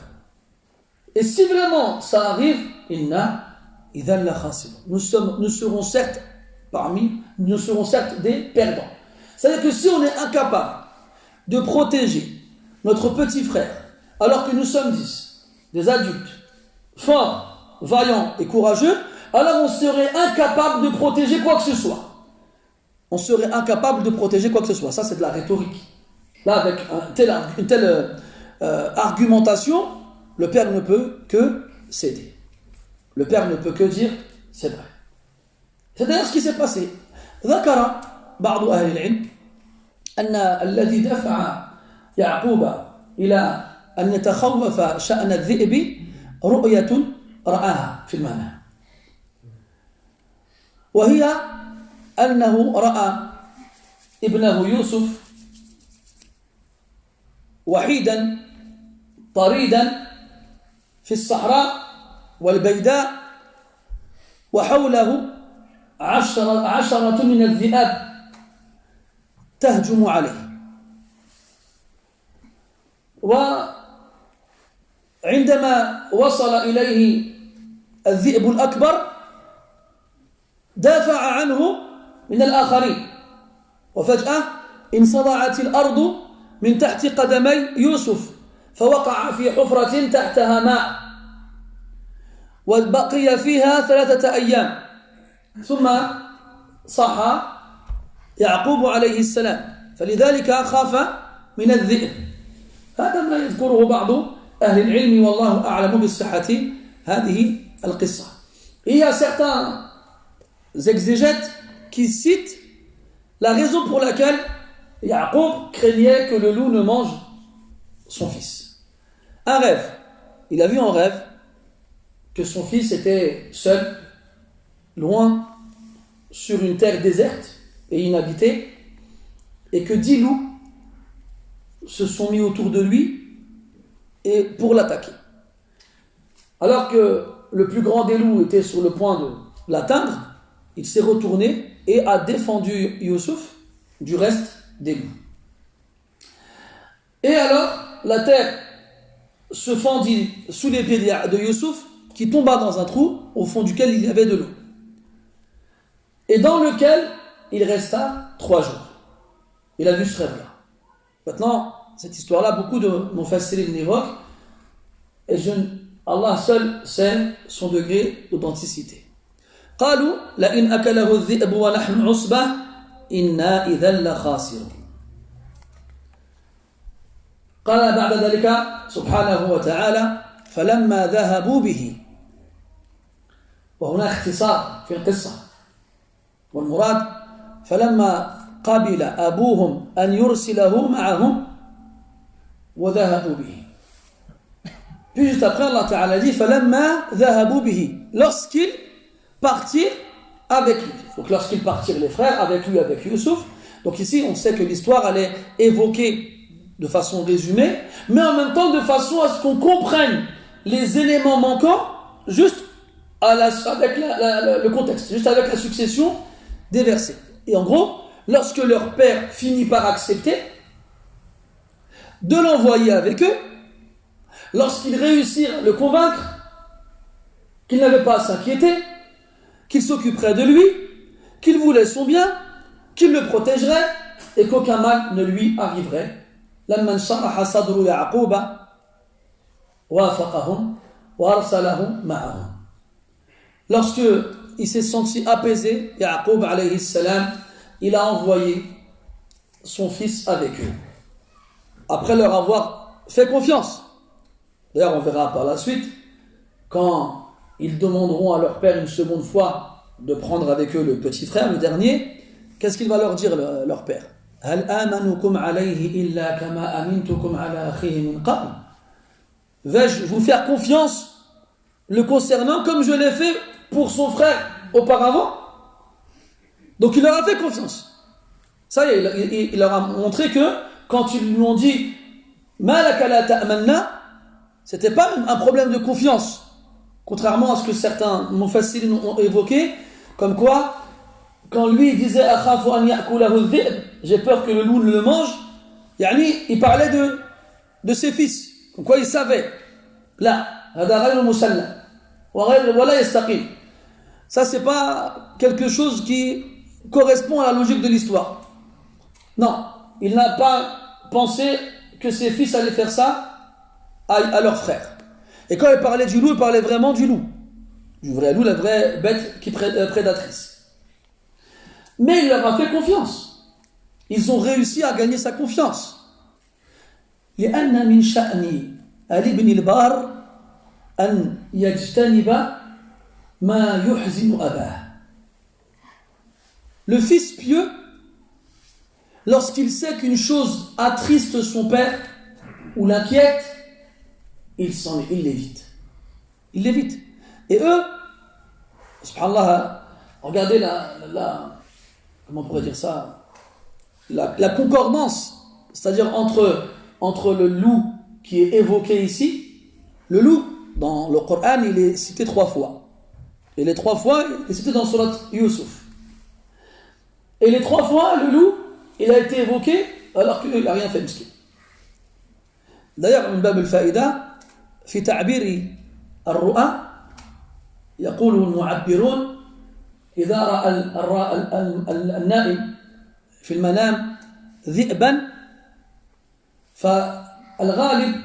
Et si vraiment ça arrive, nous serons certes des perdants. C'est-à-dire que si on est incapable de protéger notre petit frère, alors que nous sommes 10, des adultes, forts, vaillants et courageux, alors on serait incapable de protéger quoi que ce soit. On serait incapable de protéger quoi que ce soit. Ça, c'est de la rhétorique. Là, avec une telle argumentation, le père ne peut que céder. Le père ne peut que dire, c'est vrai. C'est d'ailleurs ce qui s'est passé. ذكر بعض أهل العلم أن الذي دفع يعقوب إلى أن يتخوف شأن الذئب رؤية رآها في المنام. وهي أنه رأى ابنه يوسف وحيدا طريدا في الصحراء والبيداء وحوله عشرة من الذئاب تهجم عليه. وعندما وصل إليه الذئب الأكبر دافع عنه من الآخرين، وفجأة انصدعت الأرض من تحت قدمي يوسف فوقع في حفرة تحتها ماء وبقي فيها 3 أيام ثم صحى يعقوب عليه السلام، فلذلك خاف من الذئب. هذا ما يذكره بعض أهل العلم والله أعلم بصحة هذه القصة. Il y a certains exégètes qui citent la raison pour laquelle Yaqub craignait que le loup ne mange son fils. Un rêve. Il a vu en rêve que son fils était seul, loin, sur une terre déserte et inhabitée, et que 10 loups se sont mis autour de lui et pour l'attaquer. Alors que le plus grand des loups était sur le point de l'atteindre, il s'est retourné et a défendu Youssouf du reste des loups. Et alors, la terre se fendit sous les pieds de Youssouf, qui tomba dans un trou au fond duquel il y avait de l'eau, et dans lequel il resta 3 jours. Il a vu ce rêve-là. Maintenant, cette histoire-là, beaucoup de mufassirin l'évoquent, et Allah seul sait son degré d'authenticité. قالوا لئن أكله الذئب ونحن عصبة إنا إذا لخاسرون. قال بعد ذلك سبحانه وتعالى فلما ذهبوا به. وهنا اختصار في القصة، والمراد فلما قبل أبوهم أن يرسله معهم وذهبوا به. Puis juste après, Allah Ta'ala dit فلما ذهبوا به, lorsqu'ils partirent avec lui. Donc lorsqu'ils partirent les frères avec lui, avec Youssouf. Donc ici on sait que l'histoire elle est évoquée de façon résumée, mais en même temps de façon à ce qu'on comprenne les éléments manquants juste avec le contexte, juste avec la succession des versets. Et en gros, lorsque leur père finit par accepter de l'envoyer avec eux, lorsqu'ils réussirent à le convaincre qu'il n'avait pas à s'inquiéter, qu'il s'occuperait de lui, qu'il voulait son bien, qu'il le protégerait et qu'aucun mal ne lui arriverait. لما انشرح صدر يعقوب وافقهم وارسلهم معهم. Lorsque il s'est senti apaisé, Yaqub alayhi salam, il a envoyé son fils avec eux. Après leur avoir fait confiance. D'ailleurs, on verra par la suite, quand ils demanderont à leur père une seconde fois de prendre avec eux le petit frère, le dernier, qu'est-ce qu'il va leur dire, leur père? هل آمنكم عليه إلا كما أمنتكم على أخيه من قبل. Vais-je vous faire confiance le concernant comme je l'ai fait pour son frère auparavant? Donc il leur a fait confiance. Ça y est, il leur a montré que quand ils lui ont dit Ma laka la ta'manna, c'était pas un problème de confiance. Contrairement à ce que certains mufassirin ont évoqué, comme quoi, quand lui disait Akhafu an ya'kulahu adh-dhi'b, j'ai peur que le loup le mange, il parlait de ses fils. Comme quoi il savait. Là, hada ghayru musalla. Wa la yastaqim. Ça, c'est pas quelque chose qui correspond à la logique de l'histoire. Non, il n'a pas pensé que ses fils allaient faire ça à leurs frères. Et quand il parlait du loup, il parlait vraiment du loup. Du vrai loup, la vraie bête qui prédatrice. Mais il leur a fait confiance. Ils ont réussi à gagner sa confiance. لأن من شأن علي بن البار أن يجتنب ما يحزن أباه. Le fils pieux, lorsqu'il sait qu'une chose attriste son père ou l'inquiète, il l'évite. Il l'évite. Et eux, subhanallah, regardez comment on pourrait dire ça, la concordance, c'est-à-dire entre le loup qui est évoqué ici, le loup, dans le Coran, il est cité 3 fois. Et les 3 fois, il est cité dans Surat Yusuf. Et les 3 fois, le loup, il a été évoqué alors qu'il n'a rien fait miskin. D'ailleurs, من باب الفائدة في تعبير الرؤى يقول المعبرون إذا رأى النائم في المنام ذئبا فالغالب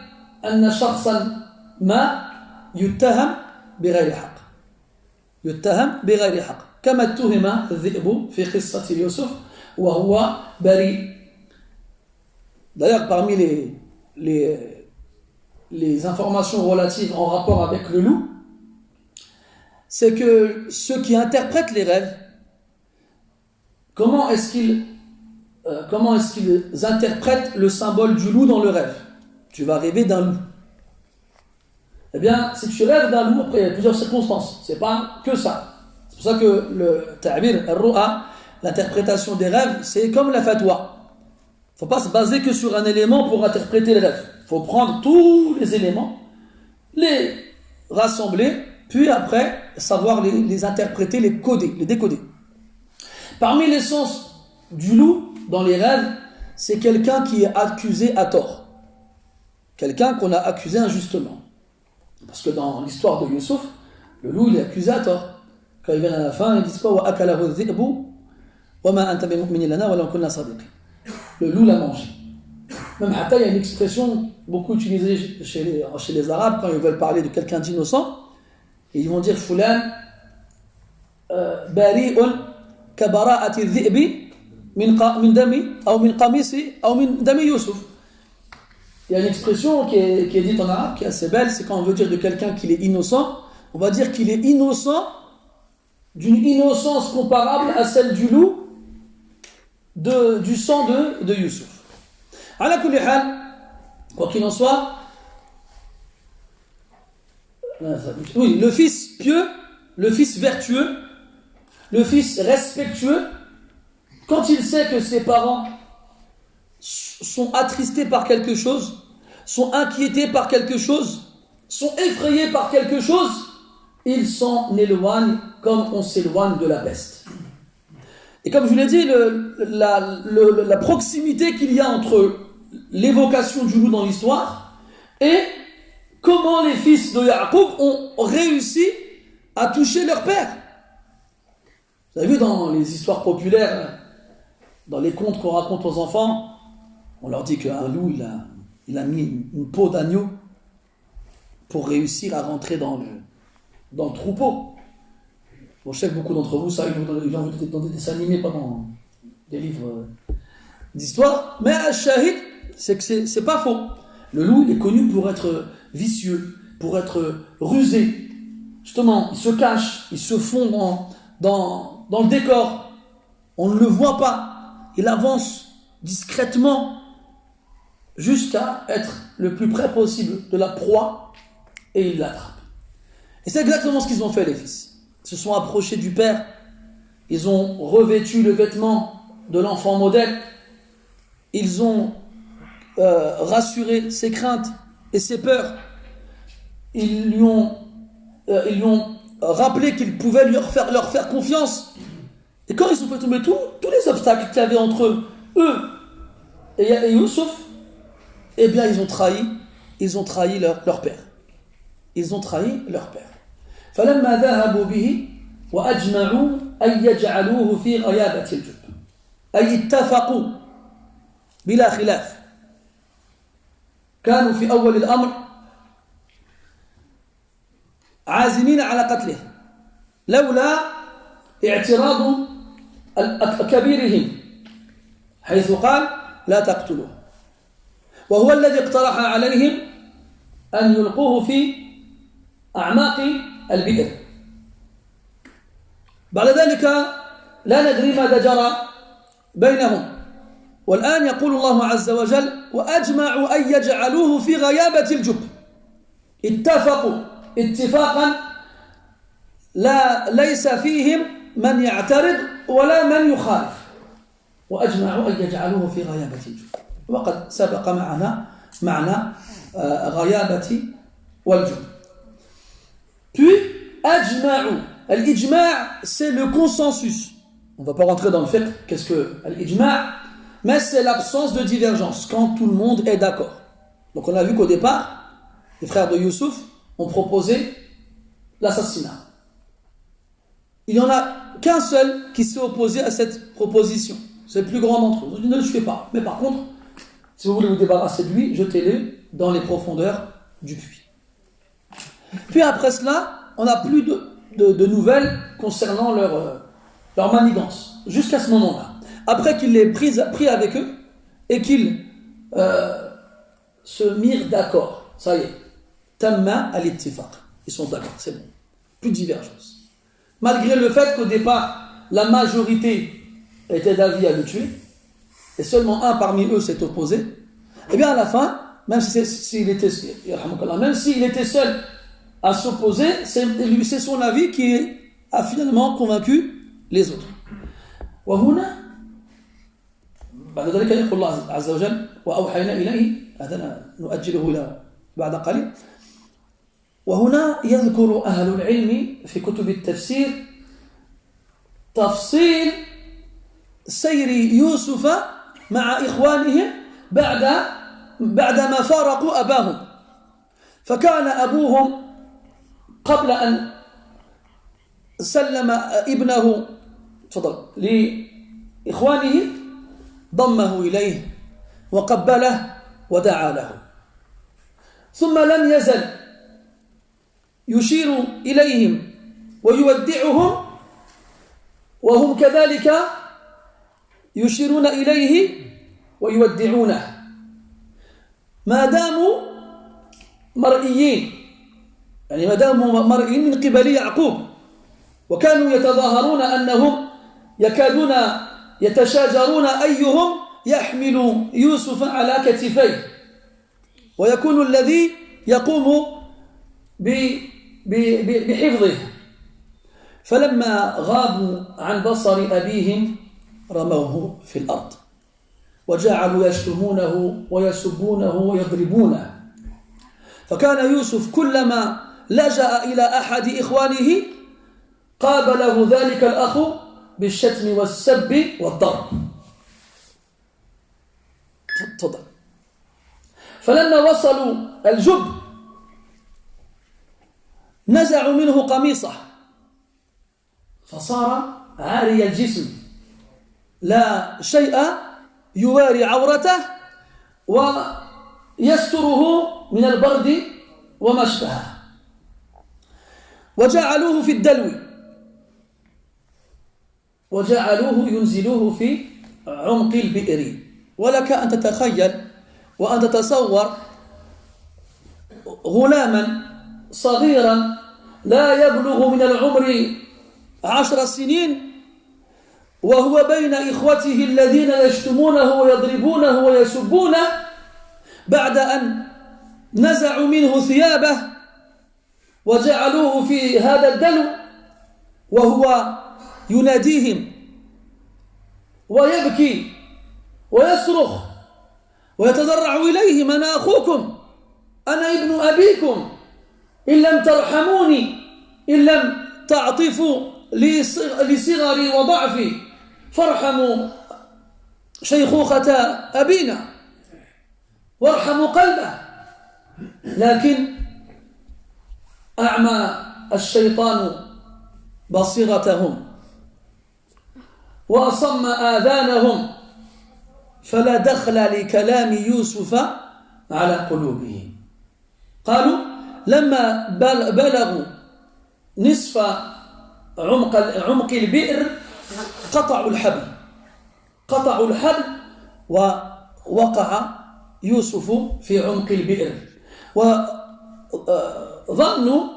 أن شخصا ما يتهم بغير حق كما اتهم الذئب في قصة يوسف وهو بريء. D'ailleurs, parmi les informations relatives en rapport avec le loup, c'est que ceux qui interprètent les rêves, comment est-ce qu'ils interprètent le symbole du loup dans le rêve? Tu vas rêver d'un loup. Eh bien, si tu rêves d'un loup, après il y a plusieurs circonstances, c'est pas que ça. C'est pour ça que le ta'bir, al-ru'a, l'interprétation des rêves, c'est comme la fatwa. Il ne faut pas se baser que sur un élément pour interpréter les rêves. Il faut prendre tous les éléments, les rassembler, puis après savoir les interpréter, les coder, les décoder. Parmi les sens du loup dans les rêves, c'est quelqu'un qui est accusé à tort. Quelqu'un qu'on a accusé injustement. Parce que dans l'histoire de Yusuf, le loup il est accusé à tort. Quand il vient à la fin, ils disent quoi? Wa akalahu adh-dhi'bu wa ma anta bimu'minin lana wa law kunna sadiqin. Le loup l'a mangé. Même hatta, il y a une expression beaucoup utilisée chez les Arabes quand ils veulent parler de quelqu'un d'innocent. Et ils vont dire Fulan bari'un kabara'ati adh-dhi'bi min dami ou min qamisi ou min dami Yusuf. Il y a une expression qui est dite en arabe qui est assez belle, c'est quand on veut dire de quelqu'un qu'il est innocent, on va dire qu'il est innocent d'une innocence comparable à celle du loup du sang de Yusuf. Ala kulli hal, quoi qu'il en soit, oui, le fils pieux, le fils vertueux, le fils respectueux, quand il sait que ses parents sont attristés par quelque chose, sont inquiétés par quelque chose, sont effrayés par quelque chose, il s'en éloigne comme on s'éloigne de la peste. Et comme je vous l'ai dit, la proximité qu'il y a entre l'évocation du loup dans l'histoire et comment les fils de Yaaqub ont réussi à toucher leur père. Vous avez vu dans les histoires populaires, dans les contes qu'on raconte aux enfants, on leur dit qu'un loup, il a mis une peau d'agneau pour réussir à rentrer dans le troupeau. Bon, je sais que beaucoup d'entre vous, ça, ils l'ont vu dans des dessins animés, pas dans des livres d'histoire. Mais Al-Shahid, c'est que c'est pas faux. Le loup, il est connu pour être vicieux, pour être rusé. Justement, il se cache, il se fond dans le décor. On ne le voit pas. Il avance discrètement jusqu'à être le plus près possible de la proie et il l'attrape. Et c'est exactement ce qu'ils ont fait, les fils. Ils se sont approchés du père, ils ont revêtu le vêtement de l'enfant modèle, ils ont rassuré ses craintes et ses peurs. Ils lui ont rappelé qu'ils pouvaient leur faire confiance. Et quand ils ont fait tomber tous les obstacles qu'il y avait entre eux et Youssouf, eh bien ils ont trahi leur père. Ils ont trahi leur père. فلما ذهبوا به وأجمعوا أن يجعلوه في غيابة الجب أي اتفقوا بلا خلاف. كانوا في أول الأمر عازمين على قتله لولا اعتراض كبيرهم حيث قال لا تقتلوه، وهو الذي اقترح عليهم أن يلقوه في أعماق البئر. بعد ذلك لا ندري ماذا جرى بينهم، والآن يقول الله عز وجل وأجمعوا أن يجعلوه في غيابة الجب. اتفقوا اتفاقا ليس فيهم من يعترض ولا من يخالف. وأجمعوا أن يجعلوه في غيابة الجب، وقد سبق معنا معنى غيابة والجب. Puis أجمعوا. L'ijma' c'est le consensus. On ne va pas rentrer dans le fiqh, qu'est-ce que l'ijma', mais c'est l'absence de divergence, quand tout le monde est d'accord. Donc on a vu qu'au départ, les frères de Youssouf ont proposé l'assassinat. Il n'y en a qu'un seul qui s'est opposé à cette proposition. C'est le plus grand d'entre eux. Ils ont dit ne le tuez pas. Mais par contre, si vous voulez vous débarrasser de lui, jetez-le dans les profondeurs du puits. Puis après cela, on n'a plus de nouvelles concernant leur manigance, jusqu'à ce moment-là. Après qu'il l'ait pris avec eux et qu'ils se mirent d'accord, ça y est, tamma al-ittifaq, ils sont d'accord, c'est bon, plus de divergence. Malgré le fait qu'au départ, la majorité était d'avis à le tuer, et seulement un parmi eux s'est opposé, et bien à la fin, même s'il était seul à s'opposer, c'est son avis qui a finalement convaincu les autres. وهنا بعد ذلك يقول الله عز وجل وأوحينا إليه، هذا نؤجله إلى بعد قليل. وهنا يذكر أهل العلم في كتب التفسير تفصيل سير يوسف مع إخوانه بعدما فارقوا أباهم. فكان أبوهم قبل أن سلم ابنه لإخوانه ضمه إليه وقبله ودعا له، ثم لم يزل يشير إليهم ويودعهم وهم كذلك يشيرون إليه ويودعونه ما داموا مرئيين، يعني ما داموا مرئيين من قبل يعقوب، وكانوا يتظاهرون أنهم يكادون يتشاجرون أيهم يحمل يوسف على كتفيه ويكون الذي يقوم بحفظه. فلما غابوا عن بصر أبيهم رموه في الأرض وجعلوا يشتمونه ويسبونه ويضربونه. فكان يوسف كلما لجأ إلى أحد إخوانه قابله ذلك الأخ بالشتم والسب والضرب. تفضل. فلما وصلوا الجب نزعوا منه قميصه فصار عاري الجسم لا شيء يواري عورته ويستره من البرد وما اشبهه، وجعلوه في الدلو وجعلوه ينزلوه في عمق البئر. ولك أن تتخيل وأن تتصور غلاما صغيرا لا يبلغ من العمر 10 سنين وهو بين إخوته الذين يشتمونه ويضربونه ويسبونه بعد أن نزعوا منه ثيابه وجعلوه في هذا الدلو وهو يناديهم ويبكي ويصرخ ويتضرع إليهم أنا أخوكم أنا ابن أبيكم إن لم ترحموني إن لم تعطفوا لصغري وضعفي فارحموا شيخوخة أبينا وارحموا قلبه لكن أعمى الشيطان بصيرتهم وأصم آذانهم فلا دخل لكلام يوسف على قلوبهم قالوا لما بلغوا نصف عمق البئر قطعوا الحبل ووقع يوسف في عمق البئر وظنوا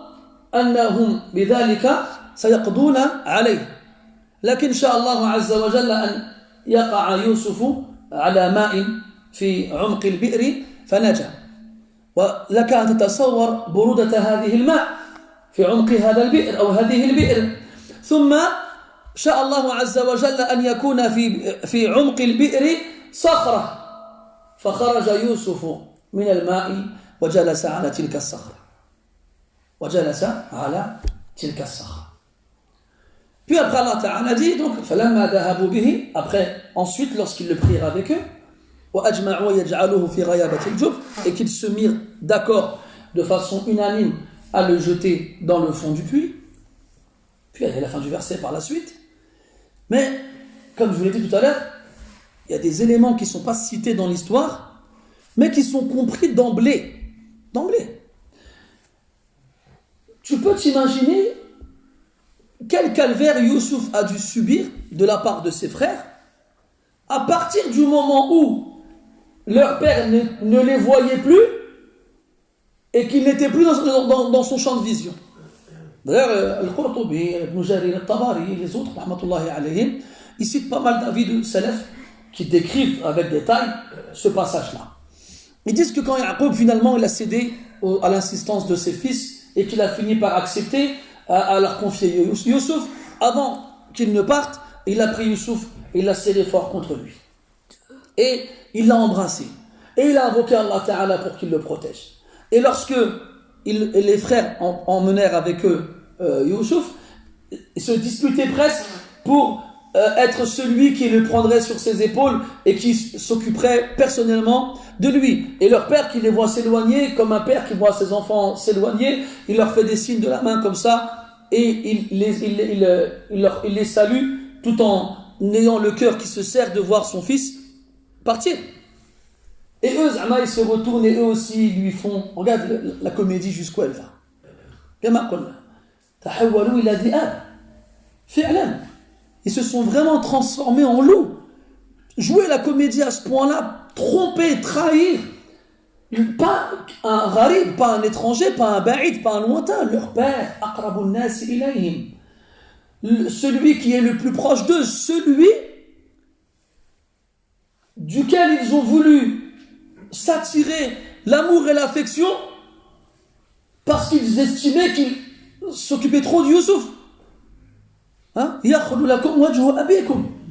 أنهم بذلك سيقضون عليه لكن شاء الله عز وجل أن يقع يوسف على ماء في عمق البئر فنجا ولك أن تتصور برودة هذه الماء في عمق هذا البئر أو هذه البئر ثم شاء الله عز وجل أن يكون في عمق البئر صخرة فخرج يوسف من الماء وجلس على تلك الصخرة Puis après Allah Ta'ala dit donc فلما ذهبوا به après ensuite lorsqu'ils le prirent avec eux وأجمعوا يجعلوه في غيابة الجب et qu'ils se mirent d'accord de façon unanime à le jeter dans le fond du puits. Puis il y a la fin du verset par la suite. Mais comme je vous l'ai dit tout à l'heure, il y a des éléments qui ne sont pas cités dans l'histoire, mais qui sont compris d'emblée. Tu peux t'imaginer quel calvaire Youssouf a dû subir de la part de ses frères à partir du moment où leur père ne les voyait plus et qu'il n'était plus dans son champ de vision. D'ailleurs, Al-Qurtubi, Ibn Jarir, Al-Tabari et les autres, rahmatullahi alayhim, ils citent pas mal d'avis de salaf qui décrivent avec détail ce passage-là. Ils disent que quand Yaqub finalement il a cédé à l'insistance de ses fils et qu'il a fini par accepter à leur confier Youssouf, avant qu'il ne parte, il a pris Youssouf et il l'a serré fort contre lui. Et il l'a embrassé. Et il a invoqué Allah Ta'ala pour qu'il le protège. Et lorsque les frères emmenèrent avec eux Youssouf, ils se disputaient presque pour être celui qui le prendrait sur ses épaules et qui s'occuperait personnellement de lui. Et leur père qui les voit s'éloigner, comme un père qui voit ses enfants s'éloigner, il leur fait des signes de la main comme ça et il les salue tout en ayant le cœur qui se serre de voir son fils partir. Et eux, Zama, ils se retournent et eux aussi lui font, regarde la comédie jusqu'où elle va. Ils se sont vraiment transformés en loups. Jouer la comédie à ce point-là, tromper, trahir, pas un gharib, pas un étranger, pas un ba'id, pas un lointain, leur père, aqrabun nas ilayhim, celui qui est le plus proche d'eux, celui duquel ils ont voulu s'attirer l'amour et l'affection parce qu'ils estimaient qu'ils s'occupaient trop de Youssouf.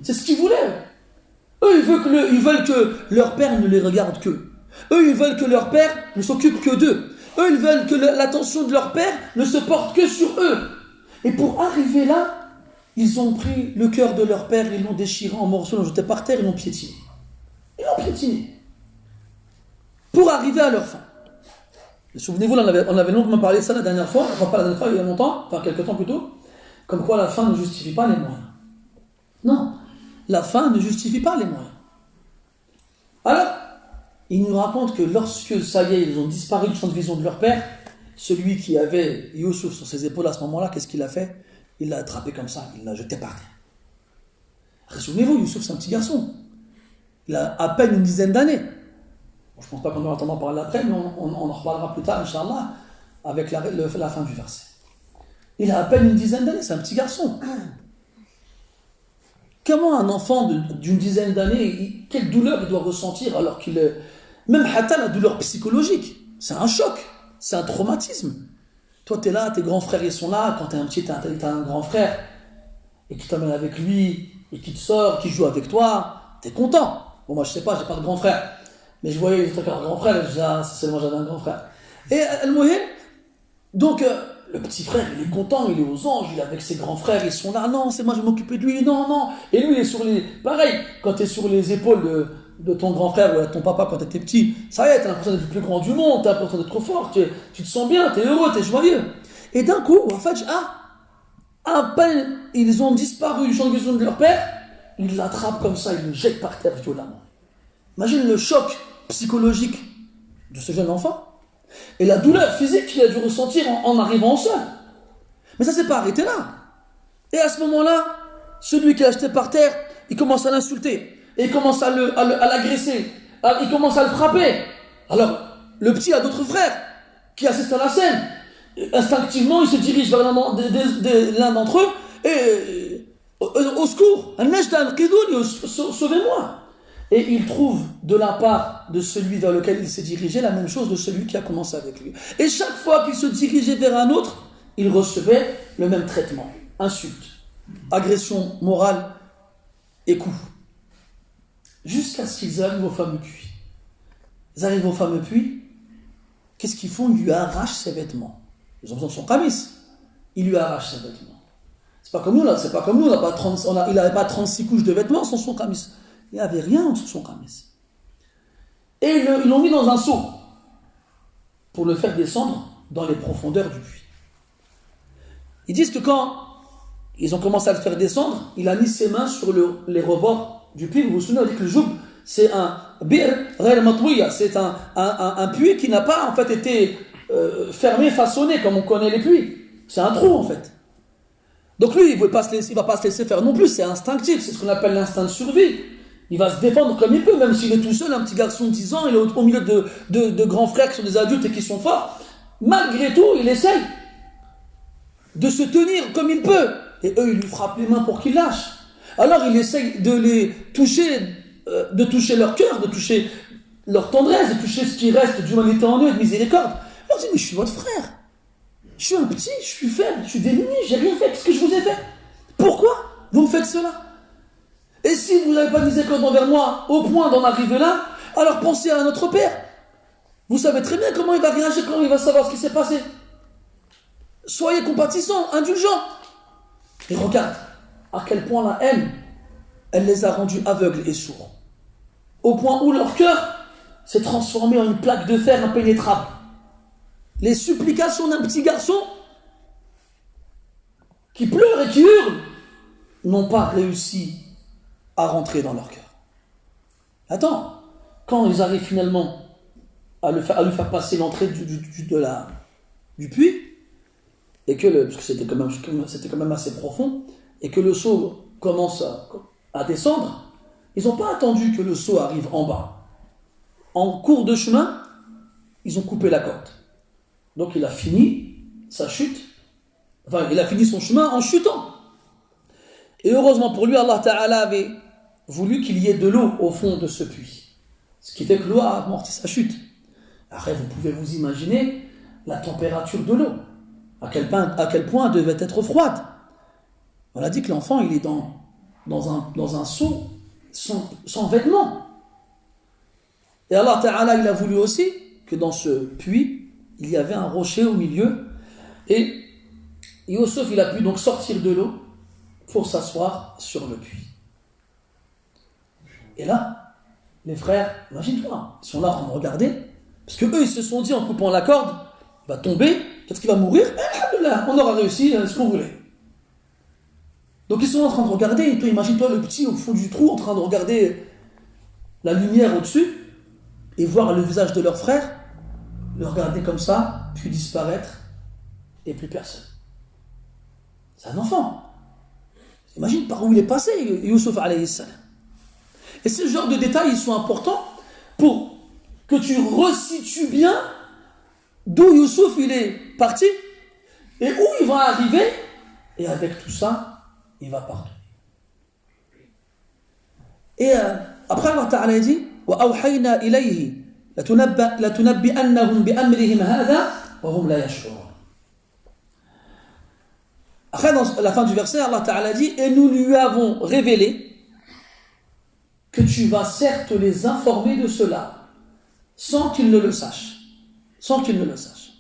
C'est ce qu'ils voulaient. Eux, ils veulent que leur père ne les regarde qu'eux. Eux, ils veulent que leur père ne s'occupe que d'eux. Eux, ils veulent que l'attention de leur père ne se porte que sur eux. Et pour arriver là, ils ont pris le cœur de leur père, ils l'ont déchiré en morceaux, ils l'ont jeté par terre, ils l'ont piétiné. Pour arriver à leur fin. Et souvenez-vous, on avait longuement parlé de ça la dernière fois, enfin pas la dernière fois, il y a longtemps, enfin quelques temps plutôt, comme quoi la fin ne justifie pas les moyens. Non, la fin ne justifie pas les moyens. Alors, il nous raconte que lorsque, ça y est, ils ont disparu du champ de vision de leur père, celui qui avait Youssouf sur ses épaules à ce moment-là, qu'est-ce qu'il a fait? Il l'a attrapé comme ça, il l'a jeté par terre. Souvenez-vous, Youssouf, c'est un petit garçon. Il a à peine une dizaine d'années. Bon, je ne pense pas qu'on aura entendre parler après, mais on en reparlera plus tard, Inch'Allah, avec la fin du verset. Il a à peine une dizaine d'années, c'est un petit garçon. Comment un enfant d'une dizaine d'années, quelle douleur il doit ressentir alors qu'il est... Même hatta la douleur psychologique, c'est un choc, c'est un traumatisme. Toi, tu es là, tes grands frères, ils sont là. Quand tu es un petit, tu as un grand frère et qui t'emmène avec lui et qui te sort, qui joue avec toi, t'es content. Bon, moi je sais pas, j'ai pas de grand frère, mais je voyais les trucs à un grand frère, et je disais, ah, c'est seulement j'avais un grand frère. Et al-Muhim, donc le petit frère, il est content, il est aux anges, il est avec ses grands frères, ils sont là, non, c'est moi, je vais m'occuper de lui, non, non. Et lui, il est sur les, pareil, quand t'es sur les épaules de ton grand frère ou de ton papa quand t'étais petit, ça y est, t'as l'impression d'être le plus grand du monde, t'as l'impression d'être trop fort, tu te sens bien, t'es heureux, t'es joyeux. Et d'un coup, en fait, à peine ils ont disparu du champ de vision de leur père, ils l'attrapent comme ça, ils le jettent par terre violemment. Imagine le choc psychologique de ce jeune enfant et la douleur physique qu'il a dû ressentir en arrivant au sol. Mais ça s'est pas arrêté là. Et à ce moment-là, celui qui l'a jeté par terre, il commence à l'insulter et il commence à l'agresser, il commence à le frapper. Alors, le petit a d'autres frères qui assistent à la scène. Instinctivement, il se dirige vers l'un d'entre eux et au secours, sauvez-moi. Et il trouve de la part de celui vers lequel il s'est dirigé la même chose de celui qui a commencé avec lui. Et chaque fois qu'il se dirigeait vers un autre, il recevait le même traitement. Insulte, agression morale et coups. Jusqu'à ce qu'ils arrivent au fameux puits. Ils arrivent au fameux puits, qu'est-ce qu'ils font? Ils lui arrachent ses vêtements. Ils ont besoin de son camis. Ils lui arrachent ses vêtements. C'est pas comme nous, là. C'est pas comme nous. Il n'avait pas 36 couches de vêtements sans son camis. Il n'y avait rien sous son camis. Et ils l'ont mis dans un seau pour le faire descendre dans les profondeurs du puits. Ils disent que quand ils ont commencé à le faire descendre, il a mis ses mains sur les rebords du puits. Vous vous souvenez, on dit que le joub, c'est un bir ghayr matwiya, c'est un puits qui n'a pas en fait été fermé, façonné comme on connaît les puits. C'est un trou en fait. Donc lui, il ne va pas se laisser faire non plus, c'est instinctif, c'est ce qu'on appelle l'instinct de survie. Il va se défendre comme il peut, même s'il est tout seul, un petit garçon de 10 ans, il est au milieu de grands frères qui sont des adultes et qui sont forts. Malgré tout, il essaye de se tenir comme il peut. Et eux, ils lui frappent les mains pour qu'il lâche. Alors il essaye de les toucher, de toucher leur cœur, de toucher leur tendresse, de toucher ce qui reste d'humanité en eux, de miséricorde. Il leur dit, mais je suis votre frère. Je suis un petit, je suis faible, je suis démuni, j'ai rien fait. Qu'est-ce que je vous ai fait? Pourquoi vous me faites cela? Et si vous n'avez pas de miséricorde envers moi au point d'en arriver là, alors pensez à notre Père. Vous savez très bien comment il va réagir, comment il va savoir ce qui s'est passé. Soyez compatissants, indulgents. Et regarde à quel point la haine, elle les a rendus aveugles et sourds. Au point où leur cœur s'est transformé en une plaque de fer impénétrable. Les supplications d'un petit garçon qui pleure et qui hurle n'ont pas réussi à rentrer dans leur cœur. Attends, quand ils arrivent finalement à lui faire passer l'entrée du puits, et parce que c'était quand même assez profond, et que le seau commence à descendre, ils n'ont pas attendu que le seau arrive en bas. En cours de chemin, ils ont coupé la corde. Donc il a fini sa chute, il a fini son chemin en chutant. Et heureusement pour lui, Allah Ta'ala avait voulu qu'il y ait de l'eau au fond de ce puits. Ce qui fait que l'eau a amorti sa chute. Après, vous pouvez vous imaginer la température de l'eau. À quel point elle devait être froide. On a dit que l'enfant, il est dans un seau sans vêtements. Et Allah Ta'ala, il a voulu aussi que dans ce puits, il y avait un rocher au milieu. Et Youssef, il a pu donc sortir de l'eau pour s'asseoir sur le puits. Et là, les frères, imagine-toi, ils sont là en train de regarder, parce que eux, ils se sont dit en coupant la corde, il va tomber, peut-être qu'il va mourir, alhamdoulilah, on aura réussi ce qu'on voulait. Donc ils sont en train de regarder, et toi, imagine-toi le petit au fond du trou, en train de regarder la lumière au-dessus, et voir le visage de leur frère, le regarder comme ça, puis disparaître, et plus personne. C'est un enfant. Imagine par où il est passé, Youssef alayhi salam. Et ce genre de détails, ils sont importants pour que tu resitues bien d'où Youssef il est parti et où il va arriver. Et avec tout ça, il va partout. Et après Allah Ta'ala dit وَأَوْحَيْنَا إِلَيْهِ لَتُنَبِّئَنَّهُمْ بِأَمْرِهِمْ هَذَا وَهُمْ لَا يَشْعُرُونَ. Après, dans la fin du verset, Allah Ta'ala dit « Et nous lui avons révélé que tu vas certes les informer de cela, sans qu'ils ne le sachent. » Sans qu'ils ne le sachent.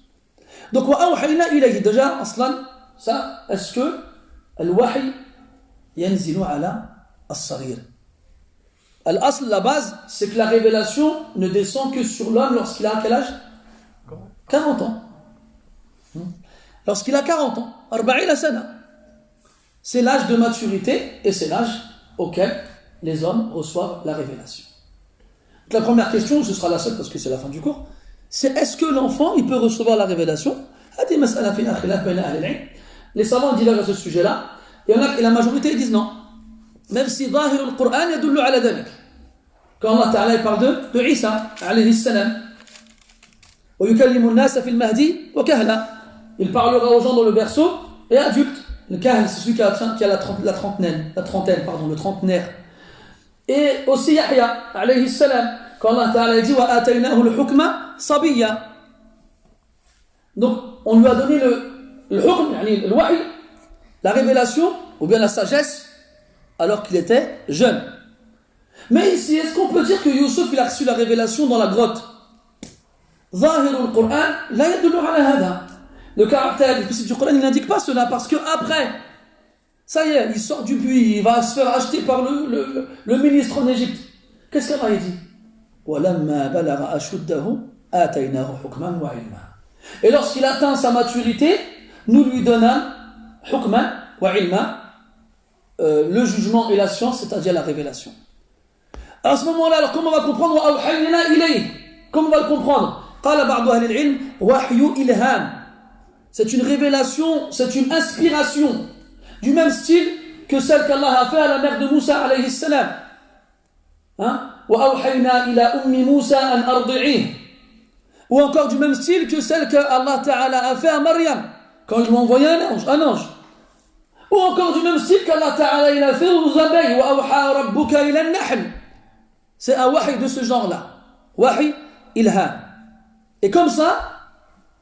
Donc, « Wa awhayna ilayhi » déjà, aslan, ça, est-ce que al-wahy yanzilu ala as-saghir? Al-asl, la base, c'est que la révélation ne descend que sur l'homme lorsqu'il a quel âge? 40 ans. Lorsqu'il a 40 ans, 40 sana. C'est l'âge de maturité et c'est l'âge auquel les hommes reçoivent la révélation. Donc la première question, ce sera la seule parce que c'est la fin du cours, c'est est-ce que l'enfant il peut recevoir la révélation? Les savants disent à ce sujet-là, il y en a et la majorité ils disent non. Même si ظاهر القرآن يدل على ذلك. Quand Allah Ta'ala parle de Isa alayhi salam. ويكلم الناس في المهدي وكهلا. Il parlera aux gens dans le berceau et adulte. Le kahl, c'est celui qui a la trentaine, le trentenaire. Et aussi Yahya alayhi salam. Quand Allah Ta'ala dit wa ataynahu al-hukma sabiyya. Donc on lui a donné le hukm, le wahy, la révélation ou bien la sagesse alors qu'il était jeune. Mais ici, est-ce qu'on peut dire que Youssouf il a reçu la révélation dans la grotte? ظاهر القرآن لا يدل على هذا. Le caractère explicite du Coran, il n'indique pas cela parce que après, ça y est, il sort du puits, il va se faire acheter par le ministre en Égypte. Qu'est-ce qu'Allah a dit? وَلَمَّا بَلَغَ أَشُدَّهُ آتَيْنَاهُ حُكْمًا وَعِلْمًا. Et lorsqu'il atteint sa maturité, nous lui donnons hukman wa ilma, le jugement et la science, c'est-à-dire la révélation. À ce moment-là, alors comment on va comprendre وَأَوْحَيْنَا إِلَيْهِ? Comment on va le comprendre? قال بعض أهل العلم وحي إلهام. C'est une révélation, c'est une inspiration du même style que celle qu'Allah a fait à la mère de Moussa alayhi salam. وأوحينا إلى أم موسى أن أرضعيه. Ou encore du même style que celle qu'Allah Ta'ala a fait à Maryam quand il lui a envoyé un ange. Ou encore du même style qu'Allah Ta'ala il a fait aux abeilles. وأوحى ربك إلى النحل. C'est un wahy de ce genre-là. Wahy ilham. Et comme ça,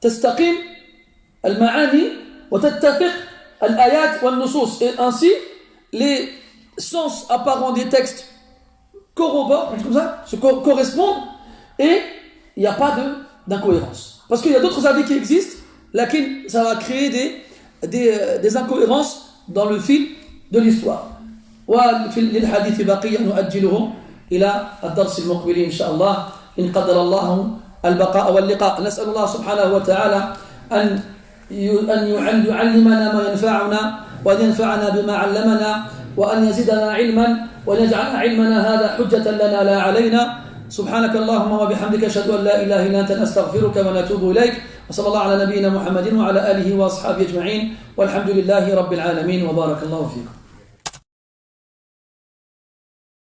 تستقيم المعاني وتتفق الآيات والنصوص. Et ainsi, les sens apparents des textes corroborent, comme ça, se correspondent, et il n'y a pas d'incohérence. Parce qu'il y a d'autres avis qui existent, laquelle ça va créer des incohérences dans le fil de l'histoire. وللحديث بقية نؤجله إلى الدرس المقبل إن شاء الله إن قدر الله البقاء واللقاء. نسأل الله سبحانه وتعالى أن يعلمنا ما ينفعنا وأن ينفعنا بما علمنا وأن يزيدنا علما ونجعل علمنا هذا حجة لنا لا علينا. سبحانك اللهم وبحمدك أشهد أن لا إله إلا أنت نستغفرك ونتوب إليك وصلى الله على نبينا محمد وعلى آله وأصحابه أجمعين والحمد لله رب العالمين وبارك الله فيكم.